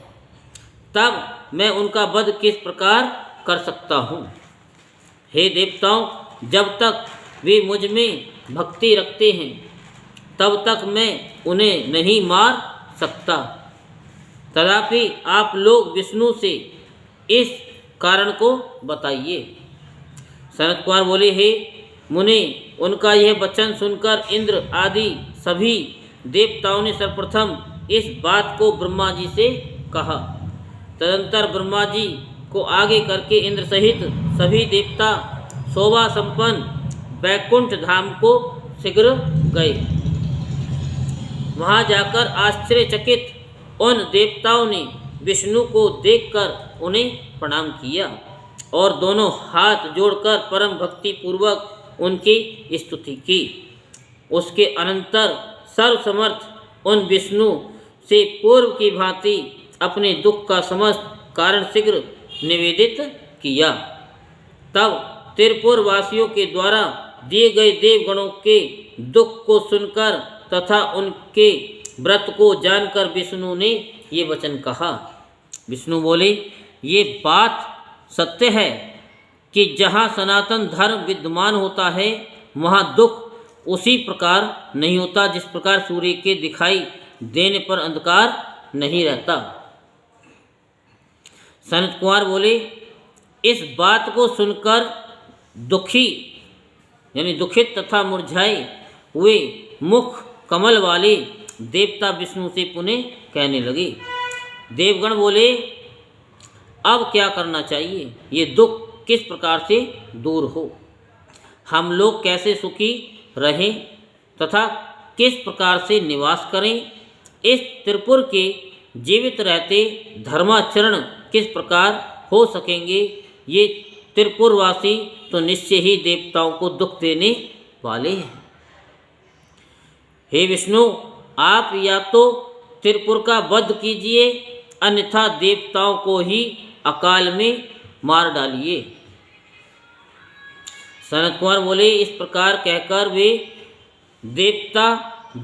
तब मैं उनका वध किस प्रकार कर सकता हूँ। हे देवताओं, जब तक वे मुझ में भक्ति रखते हैं तब तक मैं उन्हें नहीं मार सकता। तथापि आप लोग विष्णु से इस कारण को बताइए। सनत कुमार बोले, हे मुनि, उनका यह वचन सुनकर इंद्र आदि सभी देवताओं ने सर्वप्रथम इस बात को ब्रह्मा जी से कहा। तदंतर ब्रह्मा जी को आगे करके इंद्र सहित सभी देवता शोभा संपन्न वैकुंठ धाम को शीघ्र गए। वहां जाकर आश्चर्यचकित उन देवताओं ने विष्णु को देखकर उन्हें प्रणाम किया और दोनों हाथ जोड़कर परम भक्ति पूर्वक उनकी स्तुति की। उसके अनंतर सर्वसमर्थ उन विष्णु से पूर्व की भांति अपने दुख का समस्त कारण शीघ्र निवेदित किया। तब त्रिपुर वासियों के द्वारा दिए गए देवगणों के दुख को सुनकर तथा उनके व्रत को जानकर विष्णु ने ये वचन कहा। विष्णु बोले, ये बात सत्य है कि जहाँ सनातन धर्म विद्यमान होता है वहाँ दुख उसी प्रकार नहीं होता जिस प्रकार सूर्य के दिखाई देने पर अंधकार नहीं रहता। सनत कुमार बोले, इस बात को सुनकर दुखी यानी दुखित तथा मुरझाए हुए मुख कमल वाले देवता विष्णु से पुनः कहने लगे। देवगण बोले, अब क्या करना चाहिए? ये दुख किस प्रकार से दूर हो? हम लोग कैसे सुखी रहें तथा किस प्रकार से निवास करें? इस त्रिपुर के जीवित रहते धर्माचरण किस प्रकार हो सकेंगे? ये त्रिपुरवासी तो निश्चय ही देवताओं को दुख देने वाले हैं। हे विष्णु, आप या तो त्रिपुर का वध कीजिए अन्यथा देवताओं को ही अकाल में मार डालिए। सनत कुमार बोले, इस प्रकार कहकर वे देवता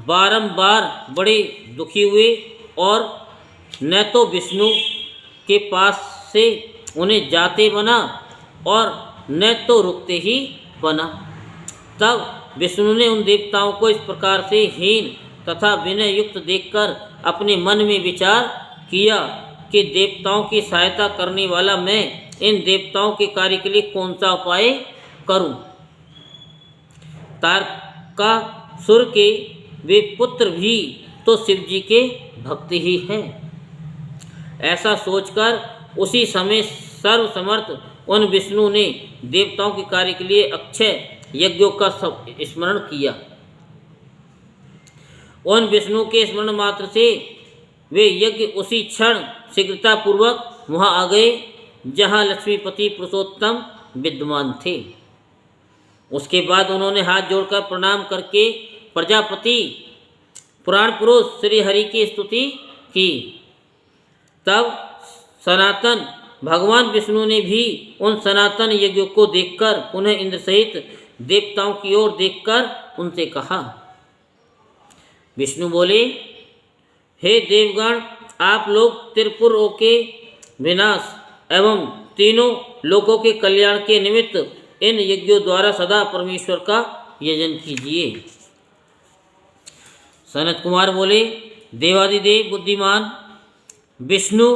बारंबार बड़े दुखी हुए और न तो विष्णु के पास से उन्हें जाते बना और न तो रुकते ही बना। तब विष्णु ने उन देवताओं को इस प्रकार से हीन तथा विनय युक्त देखकर अपने मन में विचार किया कि देवताओं की सहायता करने वाला मैं इन देवताओं के कार्य के लिए कौन सा उपाय करूं? तारकासुर के वे पुत्र भी तो शिव जी के भक्त ही हैं। ऐसा सोचकर उसी समय सर्वसमर्थ उन विष्णु ने देवताओं के कार्य के लिए अक्षय यज्ञों का स्मरण किया। उन विष्णु के स्मरण मात्र से वे यज्ञ उसी क्षण शीघ्रतापूर्वक वहाँ आ गए जहाँ लक्ष्मीपति पुरुषोत्तम विद्यमान थे। उसके बाद उन्होंने हाथ जोड़कर प्रणाम करके प्रजापति पुराण पुरुष श्री हरि की स्तुति की। तब सनातन भगवान विष्णु ने भी उन सनातन यज्ञों को देखकर पुनः इंद्र सहित देवताओं की ओर देखकर उनसे कहा। विष्णु बोले, हे देवगण, आप लोग त्रिपुरों के विनाश एवं तीनों लोकों के कल्याण के निमित्त इन यज्ञों द्वारा सदा परमेश्वर का यजन कीजिए। सनत कुमार बोले, देवादिदेव बुद्धिमान विष्णु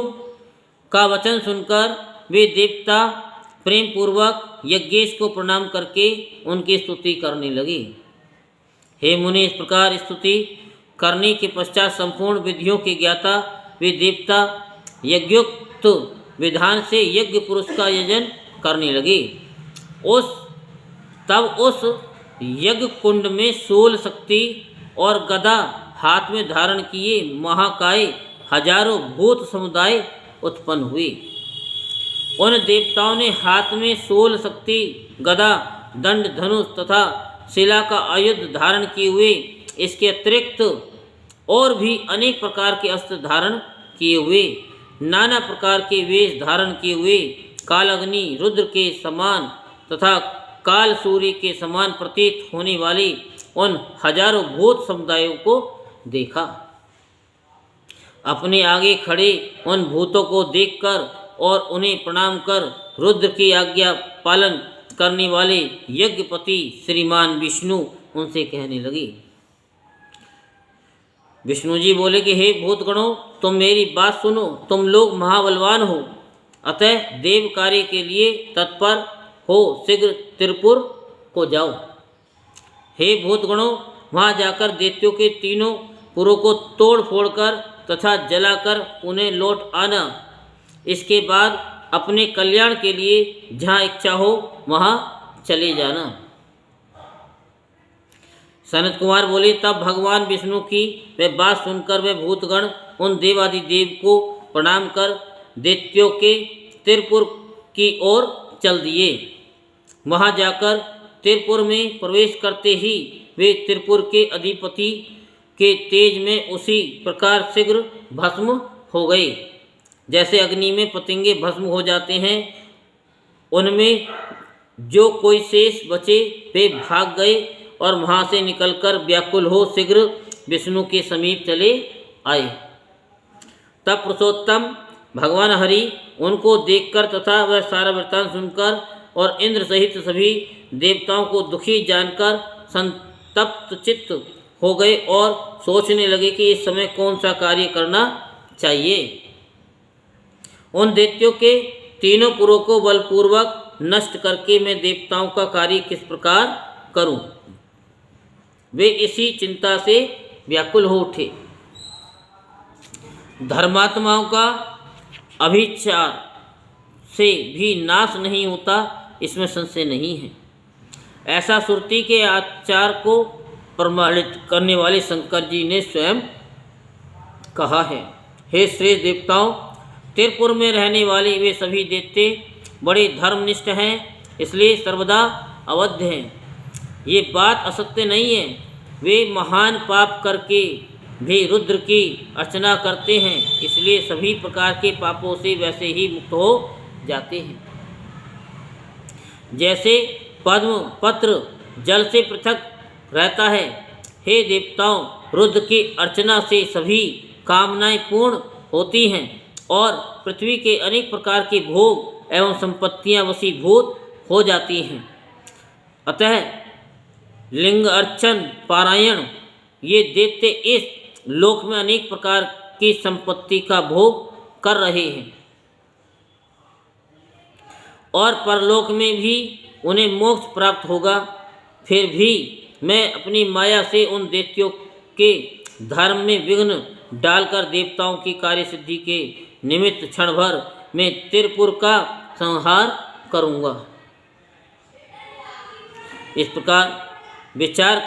का वचन सुनकर वे देवता प्रेम पूर्वक यज्ञेश को प्रणाम करके उनकी स्तुति करने लगे। हे मुनि, इस प्रकार स्तुति करने के पश्चात संपूर्ण विधियों के ज्ञाता वे देवता यज्ञोक्त विधान से यज्ञ पुरुष का यजन करने लगे। तब उस यज्ञ कुंड में शूल शक्ति और गदा हाथ में धारण किए महाकाय हजारों भूत समुदाय उत्पन्न हुए। उन देवताओं ने हाथ में शूल शक्ति, गदा, दंड, धनुष तथा शिला का आयुध धारण किए हुए इसके अतिरिक्त और भी अनेक प्रकार के अस्त्र धारण किए हुए, नाना प्रकार के वेश धारण किए हुए काल अग्नि रुद्र के समान तथा काल सूर्य के समान प्रतीत होने वाले उन हजारों भूत समुदायों को देखा। अपने आगे खड़े उन भूतों को देखकर और उन्हें प्रणाम कर रुद्र की आज्ञा पालन करने वाले यज्ञपति श्रीमान विष्णु उनसे कहने लगे। विष्णु जी बोले कि हे भूतगणों, तुम मेरी बात सुनो। तुम लोग महाबलवान हो, अतः देव कार्य के लिए तत्पर हो शीघ्र त्रिपुर को जाओ। हे भूतगणों, वहाँ जाकर दैत्यों के तीनों पुरों को तोड़ फोड़ कर तथा जलाकर उन्हें लौट आना। इसके बाद अपने कल्याण के लिए जहाँ इच्छा हो वहाँ चले जाना। सनत कुमार बोले, तब भगवान विष्णु की वह बात सुनकर वे भूतगण उन देवादिदेव को प्रणाम कर दैत्यों के त्रिपुर की ओर चल दिए। वहाँ जाकर त्रिपुर में प्रवेश करते ही वे त्रिपुर के अधिपति के तेज में उसी प्रकार शीघ्र भस्म हो गए जैसे अग्नि में पतंगे भस्म हो जाते हैं। उनमें जो कोई शेष बचे वे भाग गए और वहाँ से निकलकर व्याकुल हो शीघ्र विष्णु के समीप चले आए। तब पुरुषोत्तम भगवान हरि उनको देखकर तथा वह सारा वृत्तांत सुनकर और इंद्र सहित सभी देवताओं को दुखी जानकर संतप्त चित्त हो गए और सोचने लगे कि इस समय कौन सा कार्य करना चाहिए। उन दैत्यों के तीनों पुरों को बलपूर्वक नष्ट करके मैं देवताओं का कार्य किस प्रकार करूं, वे इसी चिंता से व्याकुल हो उठे। धर्मात्माओं का अभिचार से भी नाश नहीं होता, इसमें संशय नहीं है। ऐसा सुरति के आचार को प्रमाणित करने वाले शंकर जी ने स्वयं कहा है। हे श्रेष्ठ देवताओं, त्रिपुर में रहने वाले वे सभी दैत्य बड़े धर्मनिष्ठ हैं, इसलिए सर्वदा अवध्य हैं। ये बात असत्य नहीं है। वे महान पाप करके भी रुद्र की अर्चना करते हैं, इसलिए सभी प्रकार के पापों से वैसे ही मुक्त हो जाते हैं। जैसे पद्म पत्र जल से पृथक रहता है, हे देवताओं, रुद्र की अर्चना से सभी कामनाएं पूर्ण होती हैं और पृथ्वी के अनेक प्रकार के भोग एवं संपत्तियां वशीभूत हो जाती हैं। अतः लिंग अर्चन पारायण ये दैत्य इस लोक में अनेक प्रकार की संपत्ति का भोग कर रहे हैं और परलोक में भी उन्हें मोक्ष प्राप्त होगा। फिर भी मैं अपनी माया से उन दैत्यों के धर्म में विघ्न डालकर देवताओं की कार्य सिद्धि के निमित्त क्षण भर में त्रिपुर का संहार करूँगा। इस प्रकार विचार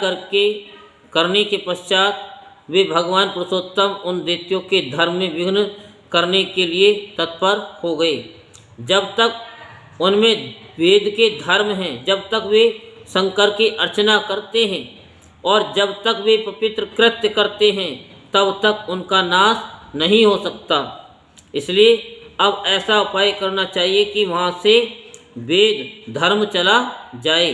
करने के पश्चात वे भगवान पुरुषोत्तम उन दैत्यों के धर्म में विघ्न करने के लिए तत्पर हो गए। जब तक उनमें वेद के धर्म हैं, जब तक वे शंकर की अर्चना करते हैं और जब तक वे पवित्र कृत्य करते हैं, तब तक उनका नाश नहीं हो सकता। इसलिए अब ऐसा उपाय करना चाहिए कि वहाँ से वेद धर्म चला जाए,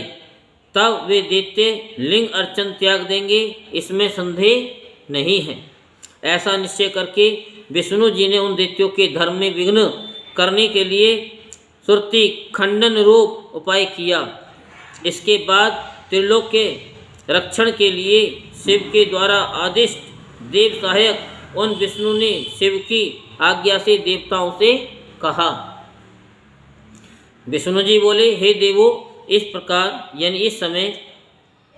तब वे दैत्य लिंग अर्चन त्याग देंगे, इसमें संदेह नहीं है। ऐसा निश्चय करके विष्णु जी ने उन दैत्यों के धर्म में विघ्न करने के लिए सुरति खंडन रूप उपाय किया। इसके बाद त्रिलोक के रक्षण के लिए शिव के द्वारा आदिष्ट देव सहायक उन विष्णु ने शिव की आज्ञा से देवताओं से कहा। विष्णु जी बोले, हे देवों, इस प्रकार यानी इस समय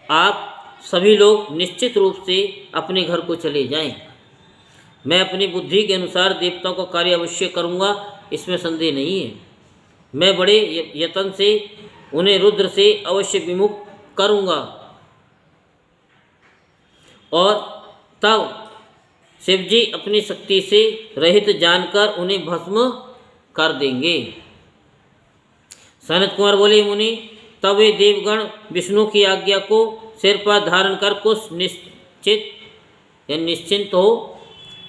आप सभी लोग निश्चित रूप से अपने घर को चले जाएं। मैं अपनी बुद्धि के अनुसार देवताओं का कार्य अवश्य करूंगा, इसमें संदेह नहीं है। मैं बड़े यत्न से उन्हें रुद्र से अवश्य विमुख करूंगा और तब शिवजी अपनी शक्ति से रहित जानकर उन्हें भस्म कर देंगे। सनत कुमार बोले, मुनि, तब वे देवगण विष्णु की आज्ञा को सिर पर धारण कर कुछ निश्चिंत हो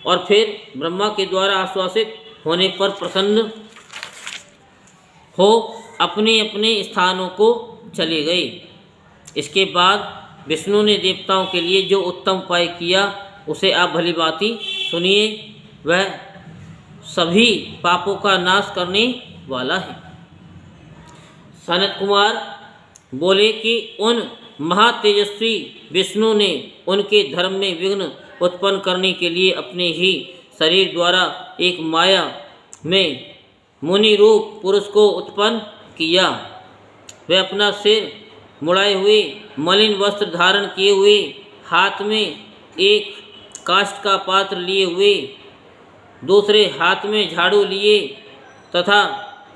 और फिर ब्रह्मा के द्वारा आश्वासित होने पर प्रसन्न हो अपने अपने स्थानों को चले गए। इसके बाद विष्णु ने देवताओं के लिए जो उत्तम उपाय किया उसे आप भली भांति सुनिए। वह सभी पापों का नाश करने वाला है। सनत कुमार बोले कि उन महातेजस्वी विष्णु ने उनके धर्म में विघ्न उत्पन्न करने के लिए अपने ही शरीर द्वारा एक माया में मुनि रूप पुरुष को उत्पन्न किया। वह अपना सिर मुड़ाए हुए मलिन वस्त्र धारण किए हुए, हाथ में एक काष्ठ का पात्र लिए हुए, दूसरे हाथ में झाड़ू लिए तथा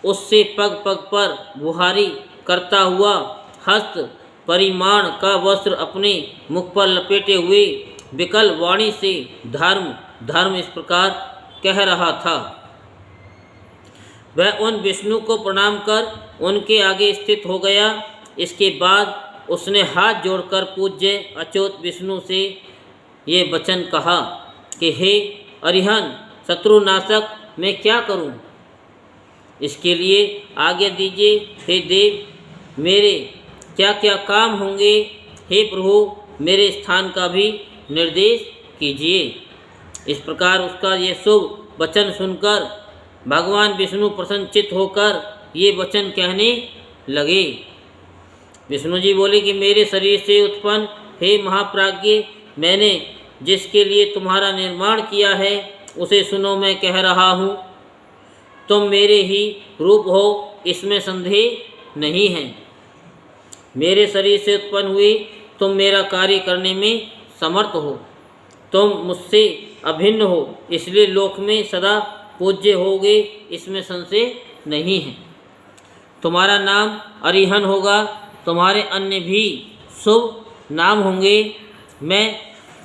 उससे पग पग पर बुहारी करता हुआ हस्त परिमाण का वस्त्र अपने मुख पर लपेटे हुए विकल वाणी से धर्म धर्म इस प्रकार कह रहा था। वह उन विष्णु को प्रणाम कर उनके आगे स्थित हो गया। इसके बाद उसने हाथ जोड़कर पूज्य अच्युत विष्णु से ये वचन कहा कि हे अरिहन शत्रुनाशक, मैं क्या करूं? इसके लिए आज्ञा दीजिए। हे देव, मेरे क्या क्या काम होंगे? हे प्रभु, मेरे स्थान का भी निर्देश कीजिए। इस प्रकार उसका ये शुभ वचन सुनकर भगवान विष्णु प्रसन्नचित होकर ये वचन कहने लगे। विष्णु जी बोले कि मेरे शरीर से उत्पन्न हे महाप्राज्ञ, मैंने जिसके लिए तुम्हारा निर्माण किया है उसे सुनो, मैं कह रहा हूँ। तुम मेरे ही रूप हो, इसमें संदेह नहीं है। मेरे शरीर से उत्पन्न हुए तुम मेरा कार्य करने में समर्थ हो। तुम मुझसे अभिन्न हो, इसलिए लोक में सदा पूज्य होगे, इसमें संशय नहीं है। तुम्हारा नाम अरिहन होगा, तुम्हारे अन्य भी शुभ नाम होंगे। मैं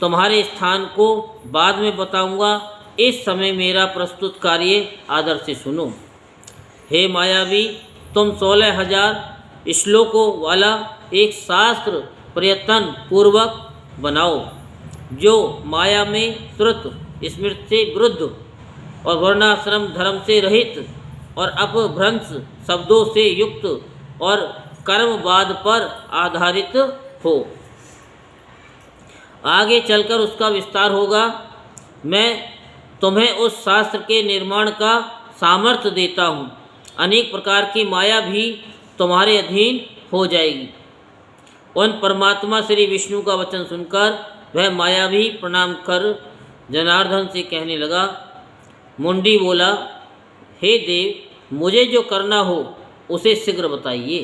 तुम्हारे स्थान को बाद में बताऊंगा, इस समय मेरा प्रस्तुत कार्य आदर से सुनो। हे मायावी, तुम 16,000 श्लोकों वाला एक शास्त्र प्रयत्न पूर्वक बनाओ, जो माया में श्रुत स्मृति से विरुद्ध और वर्णाश्रम धर्म से रहित और अपभ्रंश शब्दों से युक्त और कर्मवाद पर आधारित हो। आगे चलकर उसका विस्तार होगा। मैं तुम्हें उस शास्त्र के निर्माण का सामर्थ्य देता हूँ। अनेक प्रकार की माया भी तुम्हारे अधीन हो जाएगी। उन परमात्मा श्री विष्णु का वचन सुनकर वह मायावी प्रणाम कर जनार्दन से कहने लगा। मुंडी बोला, हे देव, मुझे जो करना हो उसे शीघ्र बताइए।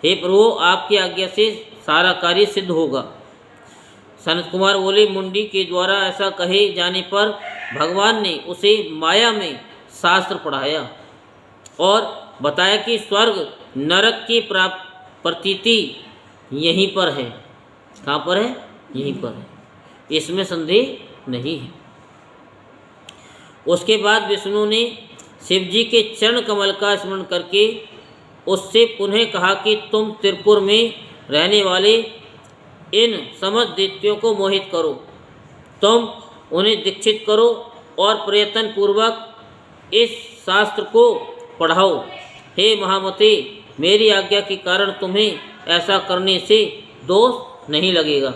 हे प्रभु, आपकी आज्ञा से सारा कार्य सिद्ध होगा। सनत कुमार बोले, मुंडी के द्वारा ऐसा कहे जाने पर भगवान ने उसे माया में शास्त्र पढ़ाया और बताया कि स्वर्ग नरक की प्रतीति यहीं पर है। कहाँ पर है? यहीं पर है, इसमें संदेह नहीं है। उसके बाद विष्णु ने शिव जी के चरण कमल का स्मरण करके उससे पुनः कहा कि तुम त्रिपुर में रहने वाले इन समस्त दैत्यों को मोहित करो, तुम उन्हें दीक्षित करो और प्रयत्न पूर्वक इस शास्त्र को पढ़ाओ। हे महामते, मेरी आज्ञा के कारण तुम्हें ऐसा करने से दोष नहीं लगेगा।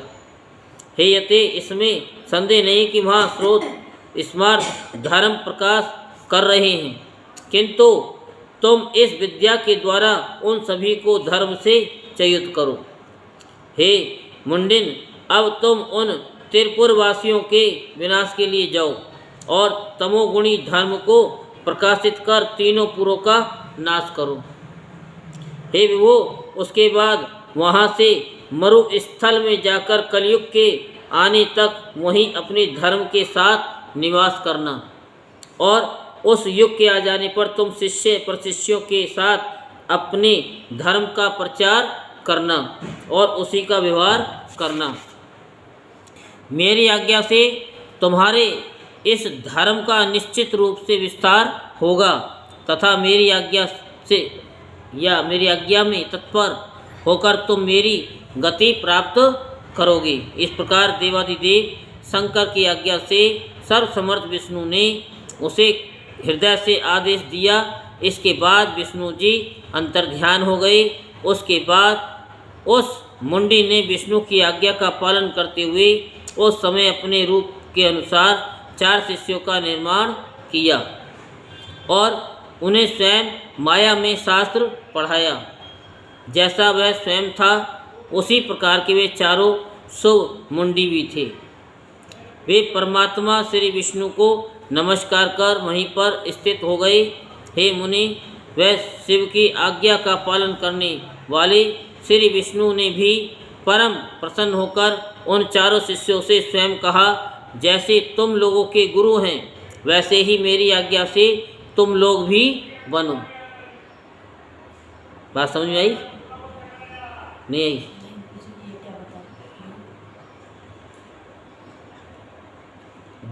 हे यते, इसमें संदेह नहीं कि वहाँ स्रोत स्मार्त धर्म प्रकाश कर रहे हैं, किंतु तुम इस विद्या के द्वारा उन सभी को धर्म से च्युत करो। हे मुंडिन, अब तुम उन त्रिपुर वासियों के विनाश के लिए जाओ और तमोगुणी धर्म को प्रकाशित कर तीनों पुरों का नाश करो। हे विभो, उसके बाद वहाँ से मरुस्थल में जाकर कलयुग के आने तक वहीं अपने धर्म के साथ निवास करना और उस युग के आ जाने पर तुम शिष्य प्रशिष्यों के साथ अपने धर्म का प्रचार करना और उसी का व्यवहार करना। मेरी आज्ञा से तुम्हारे इस धर्म का निश्चित रूप से विस्तार होगा तथा मेरी आज्ञा में तत्पर होकर तुम मेरी गति प्राप्त करोगे। इस प्रकार देवाधिदेव शंकर की आज्ञा से सर्वसमर्थ विष्णु ने उसे हृदय से आदेश दिया। इसके बाद विष्णु जी अंतर्ध्यान हो गए। उसके बाद उस मुंडी ने विष्णु की आज्ञा का पालन करते हुए उस समय अपने रूप के अनुसार 4 शिष्यों का निर्माण किया और उन्हें स्वयं माया में शास्त्र पढ़ाया। जैसा वह स्वयं था उसी प्रकार के वे चारों शुभ मुंडी भी थे। वे परमात्मा श्री विष्णु को नमस्कार कर वहीं पर स्थित हो गए। हे मुनि, वह शिव की आज्ञा का पालन करने वाले श्री विष्णु ने भी परम प्रसन्न होकर उन चारों शिष्यों से स्वयं कहा, जैसे तुम लोगों के गुरु हैं वैसे ही मेरी आज्ञा से तुम लोग भी बनो। बात समझ में आई? नहीं आई?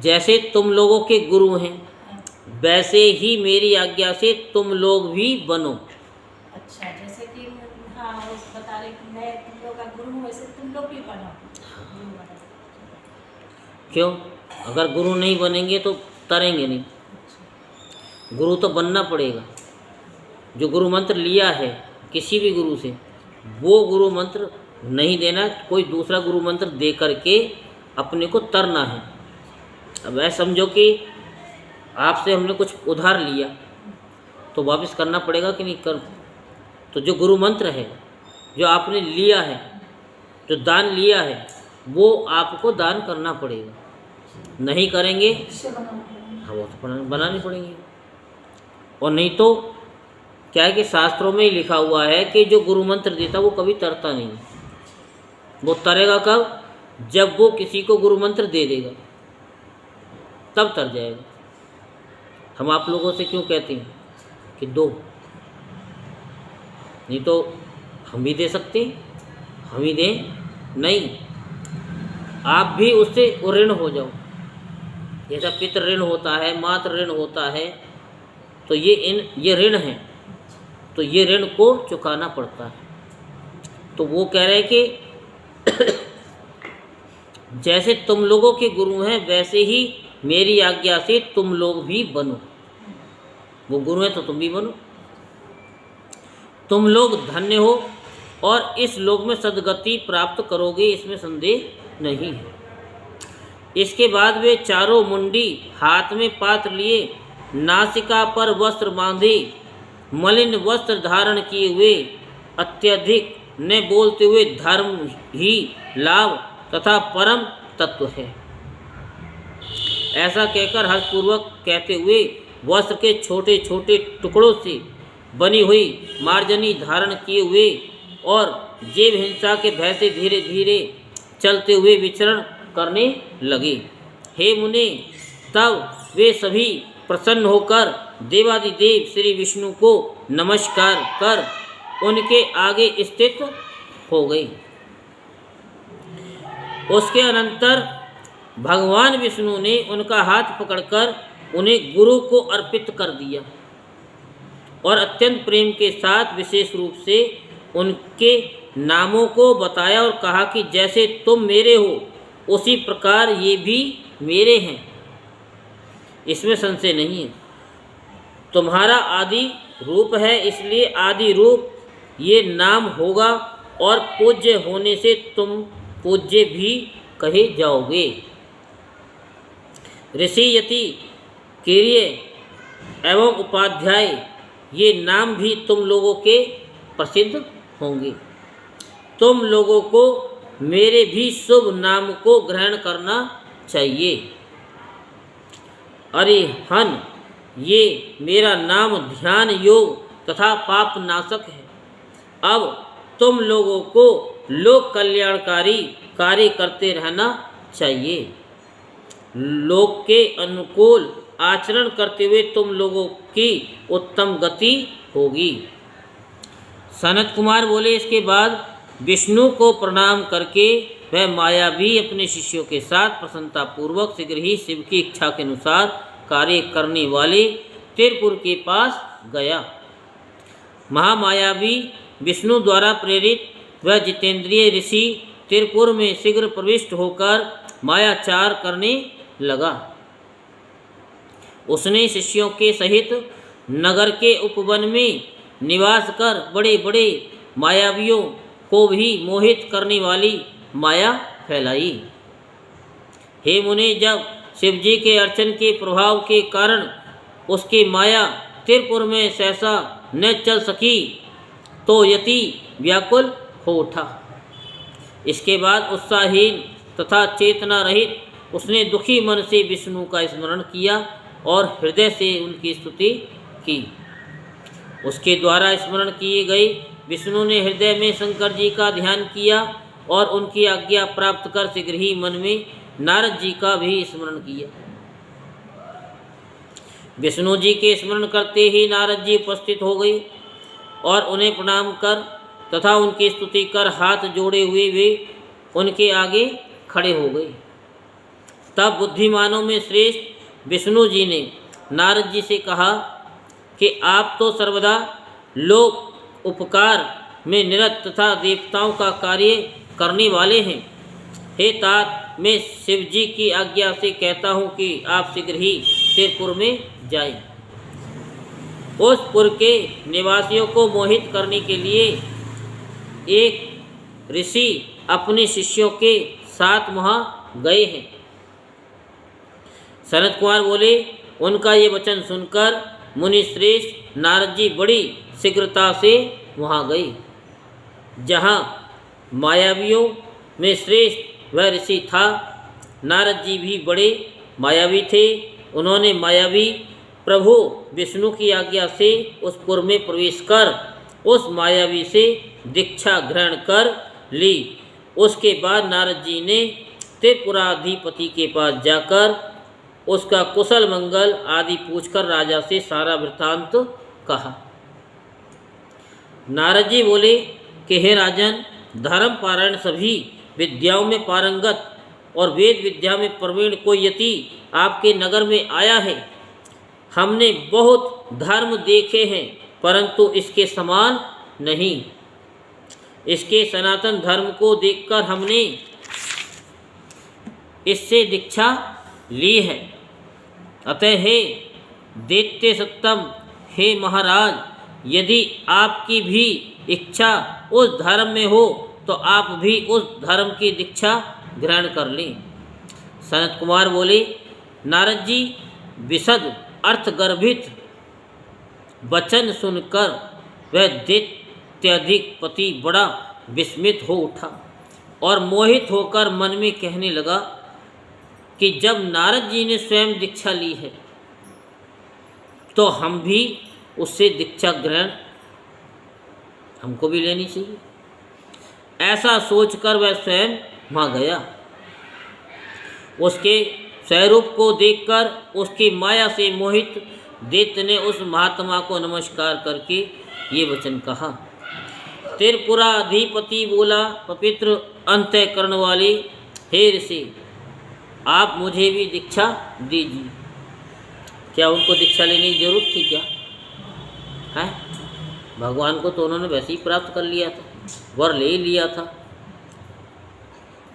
जैसे तुम लोगों के गुरु हैं वैसे ही मेरी आज्ञा से तुम लोग भी बनो। अच्छा, जैसे कि हाँ वो बता रहे कि मैं तुम लोग का गुरु हूँ, वैसे तुम लोग भी बनो। क्यों? अगर गुरु नहीं बनेंगे तो तरेंगे नहीं। गुरु तो बनना पड़ेगा। जो गुरु मंत्र लिया है किसी भी गुरु से, वो गुरु मंत्र नहीं देना, कोई दूसरा गुरु मंत्र दे करके अपने को तरना है। अब ऐसा समझो कि आपसे हमने कुछ उधार लिया तो वापस करना पड़ेगा कि नहीं कर। तो जो गुरु मंत्र है, जो आपने लिया है, जो दान लिया है, वो आपको दान करना पड़ेगा। नहीं करेंगे हाँ वो तो बनानी पड़ेंगे। और नहीं तो क्या है कि शास्त्रों में ही लिखा हुआ है कि जो गुरु मंत्र देता वो कभी तरता नहीं। वो तरेगा कब? जब वो किसी को गुरु मंत्र दे देगा तब तर जाएगा। हम आप लोगों से क्यों कहते हैं कि दो, नहीं तो हम भी दे सकते हैं, हम ही दें? नहीं, आप भी उससे ऋण हो जाओ। जैसा पितृ ऋण होता है, मातृ ऋण होता है, तो ये ऋण है, तो ये ऋण को चुकाना पड़ता है। तो वो कह रहे हैं कि जैसे तुम लोगों के गुरु हैं वैसे ही मेरी आज्ञा से तुम लोग भी बनो। वो गुरु हैं तो तुम भी बनो। तुम लोग धन्य हो और इस लोक में सद्गति प्राप्त करोगे, इसमें संदेह नहीं है। इसके बाद वे चारों मुंडी हाथ में पात्र लिए, नासिका पर वस्त्र बांधे, मलिन वस्त्र धारण किए हुए, अत्यधिक न बोलते हुए धर्म ही लाभ तथा परम तत्व है, ऐसा कहकर हर्षपूर्वक कहते हुए वस्त्र के छोटे छोटे टुकड़ों से बनी हुई मार्जनी धारण किए हुए और जीव हिंसा के भय से धीरे धीरे चलते हुए विचरण करने लगे। हे मुने, तब वे सभी प्रसन्न होकर देवादिदेव श्री विष्णु को नमस्कार कर उनके आगे स्थित हो गए। उसके अनंतर भगवान विष्णु ने उनका हाथ पकड़कर उन्हें गुरु को अर्पित कर दिया और अत्यंत प्रेम के साथ विशेष रूप से उनके नामों को बताया और कहा कि जैसे तुम मेरे हो उसी प्रकार ये भी मेरे हैं, इसमें संशय नहीं है। तुम्हारा आदि रूप है, इसलिए आदि रूप ये नाम होगा और पूज्य होने से तुम पूज्य भी कहे जाओगे। ऋषि यति कीर्य एवं उपाध्याय ये नाम भी तुम लोगों के प्रसिद्ध होंगे। तुम लोगों को मेरे भी शुभ नाम को ग्रहण करना चाहिए। अरिहन ये मेरा नाम ध्यान योग तथा पाप नाशक है। अब तुम लोगों को लोक कल्याणकारी कार्य करते रहना चाहिए। लोक के अनुकूल आचरण करते हुए तुम लोगों की उत्तम गति होगी। सनत कुमार बोले, इसके बाद विष्णु को प्रणाम करके वह माया भी अपने शिष्यों के साथ प्रसन्नतापूर्वक शीघ्र ही शिव की इच्छा के अनुसार कार्य करने वाले तिरपुर के पास गया। महामायावी विष्णु द्वारा प्रेरित वह जितेंद्रिय ऋषि तिरपुर में शीघ्र प्रविष्ट होकर मायाचार करने लगा। उसने शिष्यों के सहित नगर के उपवन में निवास कर बड़े बड़े मायावियों को भी मोहित करने वाली माया फैलाई। हे मुने, जब शिवजी के अर्चन के प्रभाव के कारण उसकी माया तिरपुर में सहसा न चल सकी तो यति व्याकुल हो उठा। इसके बाद उत्साहहीन तथा चेतना रहित उसने दुखी मन से विष्णु का स्मरण किया और हृदय से उनकी स्तुति की। उसके द्वारा स्मरण किए गए विष्णु ने हृदय में शंकर जी का ध्यान किया और उनकी आज्ञा प्राप्त कर शीघ्र ही मन में नारद जी का भी स्मरण किया। विष्णु जी के स्मरण करते ही नारद जी उपस्थित हो गए और उन्हें प्रणाम कर तथा उनकी स्तुति कर हाथ जोड़े हुए वे उनके आगे खड़े हो गए। तब बुद्धिमानों में श्रेष्ठ विष्णु जी ने नारद जी से कहा कि आप तो सर्वदा लोक उपकार में निरत तथा देवताओं का कार्य करने वाले हैं। हे तात, मैं शिव जी की आज्ञा से कहता हूँ कि आप शीघ्र ही तिरपुर में जाएं। उस पुर के निवासियों को मोहित करने के लिए एक ऋषि अपने शिष्यों के साथ वहाँ गए हैं। सनत कुमार बोले, उनका ये वचन सुनकर मुनि श्रेष्ठ नारद जी बड़ी शीघ्रता से वहाँ गए। जहाँ मायावियों में श्रेष्ठ वह ऋषि था। नारद जी भी बड़े मायावी थे। उन्होंने मायावी प्रभु विष्णु की आज्ञा से उस पुर में प्रवेश कर उस मायावी से दीक्षा ग्रहण कर ली। उसके बाद नारद जी ने त्रिपुराधिपति के पास जाकर उसका कुशल मंगल आदि पूछकर राजा से सारा वृत्तांत कहा। नारद जी बोले कि हे राजन, धर्म पारायण सभी विद्याओं में पारंगत और वेद विद्या में प्रवीण कोई यति आपके नगर में आया है। हमने बहुत धर्म देखे हैं परंतु इसके समान नहीं। इसके सनातन धर्म को देखकर हमने इससे दीक्षा ली है। अतः हे दैत्य सत्तम, हे महाराज, यदि आपकी भी इच्छा उस धर्म में हो तो आप भी उस धर्म की दीक्षा ग्रहण कर लें। सनत कुमार बोले, नारद जी विशद अर्थगर्भित वचन सुनकर वह दैत्याधिपति बड़ा विस्मित हो उठा और मोहित होकर मन में कहने लगा कि जब नारद जी ने स्वयं दीक्षा ली है तो हम भी उससे दीक्षा ग्रहण हमको भी लेनी चाहिए। ऐसा सोचकर वह स्वयं वहाँ गया। उसके स्वरूप को देखकर उसकी माया से मोहित दैत्य ने उस महात्मा को नमस्कार करके ये वचन कहा। त्रिपुराधिपति बोला, पवित्र अंतःकरण वाले हे ऋषि, आप मुझे भी दीक्षा दीजिए। क्या उनको दीक्षा लेने की जरूरत थी क्या? है, भगवान को तो उन्होंने वैसे ही प्राप्त कर लिया था, वर ले लिया था।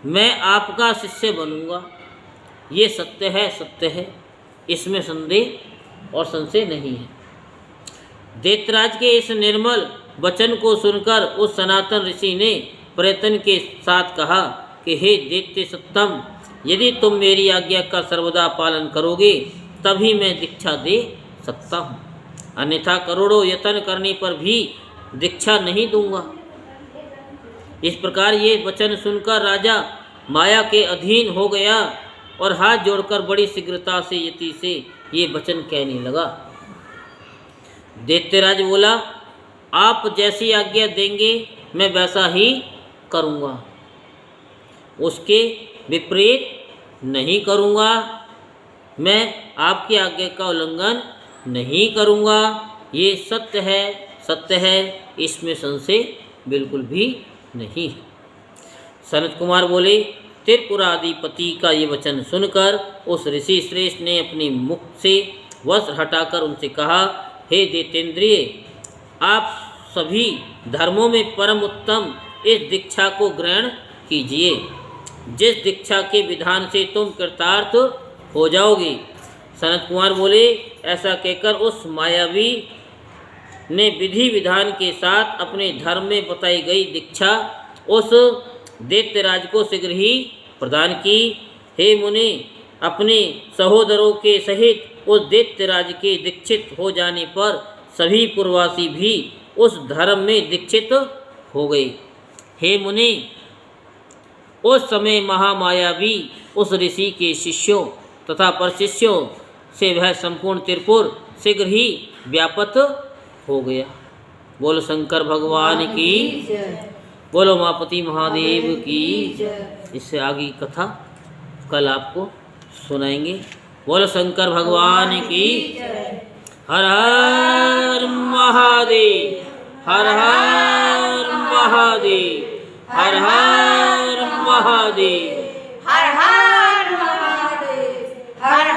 मैं आपका शिष्य बनूंगा, ये सत्य है, सत्य है, इसमें संदेह और संशय नहीं है। दैत्यराज के इस निर्मल वचन को सुनकर उस सनातन ऋषि ने प्रयत्न के साथ कहा कि हे दैत्य सत्तम, यदि तुम मेरी आज्ञा का सर्वदा पालन करोगे तभी मैं दीक्षा दे सकता हूँ, अन्यथा करोड़ों यत्न करने पर भी दीक्षा नहीं दूंगा। इस प्रकार ये वचन सुनकर राजा माया के अधीन हो गया और हाथ जोड़कर बड़ी शीघ्रता से यति से ये वचन कहने लगा। दैत्यराज बोला, आप जैसी आज्ञा देंगे मैं वैसा ही करूँगा, उसके विपरीत नहीं करूँगा। मैं आपकी आज्ञा का उल्लंघन नहीं करूँगा। ये सत्य है, सत्य है, इसमें संशय बिल्कुल भी नहीं है। सनत कुमार बोले, त्रिपुराधिपति का ये वचन सुनकर उस ऋषि श्रेष्ठ ने अपने मुख से वस्त्र हटाकर उनसे कहा, हे दैतेंद्रिय, आप सभी धर्मों में परम उत्तम इस दीक्षा को ग्रहण कीजिए, जिस दीक्षा के विधान से तुम कृतार्थ हो जाओगे। सनत कुमार बोले, ऐसा कहकर उस मायावी ने विधि विधान के साथ अपने धर्म में बताई गई दीक्षा उस दैत्यराज को शीघ्र ही प्रदान की। हे मुनि, अपने सहोदरों के सहित उस दैत्यराज के दीक्षित हो जाने पर सभी पूर्ववासी भी उस धर्म में दीक्षित हो गए। हे मुनि, उस समय महामायावी उस ऋषि के शिष्यों तथा परशिष्यों से वह संपूर्ण त्रिपुर शीघ्र ही व्याप्त हो गया। बोलो शंकर भगवान की, बोलो उमापति महादेव की। इससे आगे कथा कल आपको सुनाएंगे। बोलो शंकर भगवान की। हर हर महादेव, हर हर महादेव, हर हर महादेव, हर हर महादेव, हर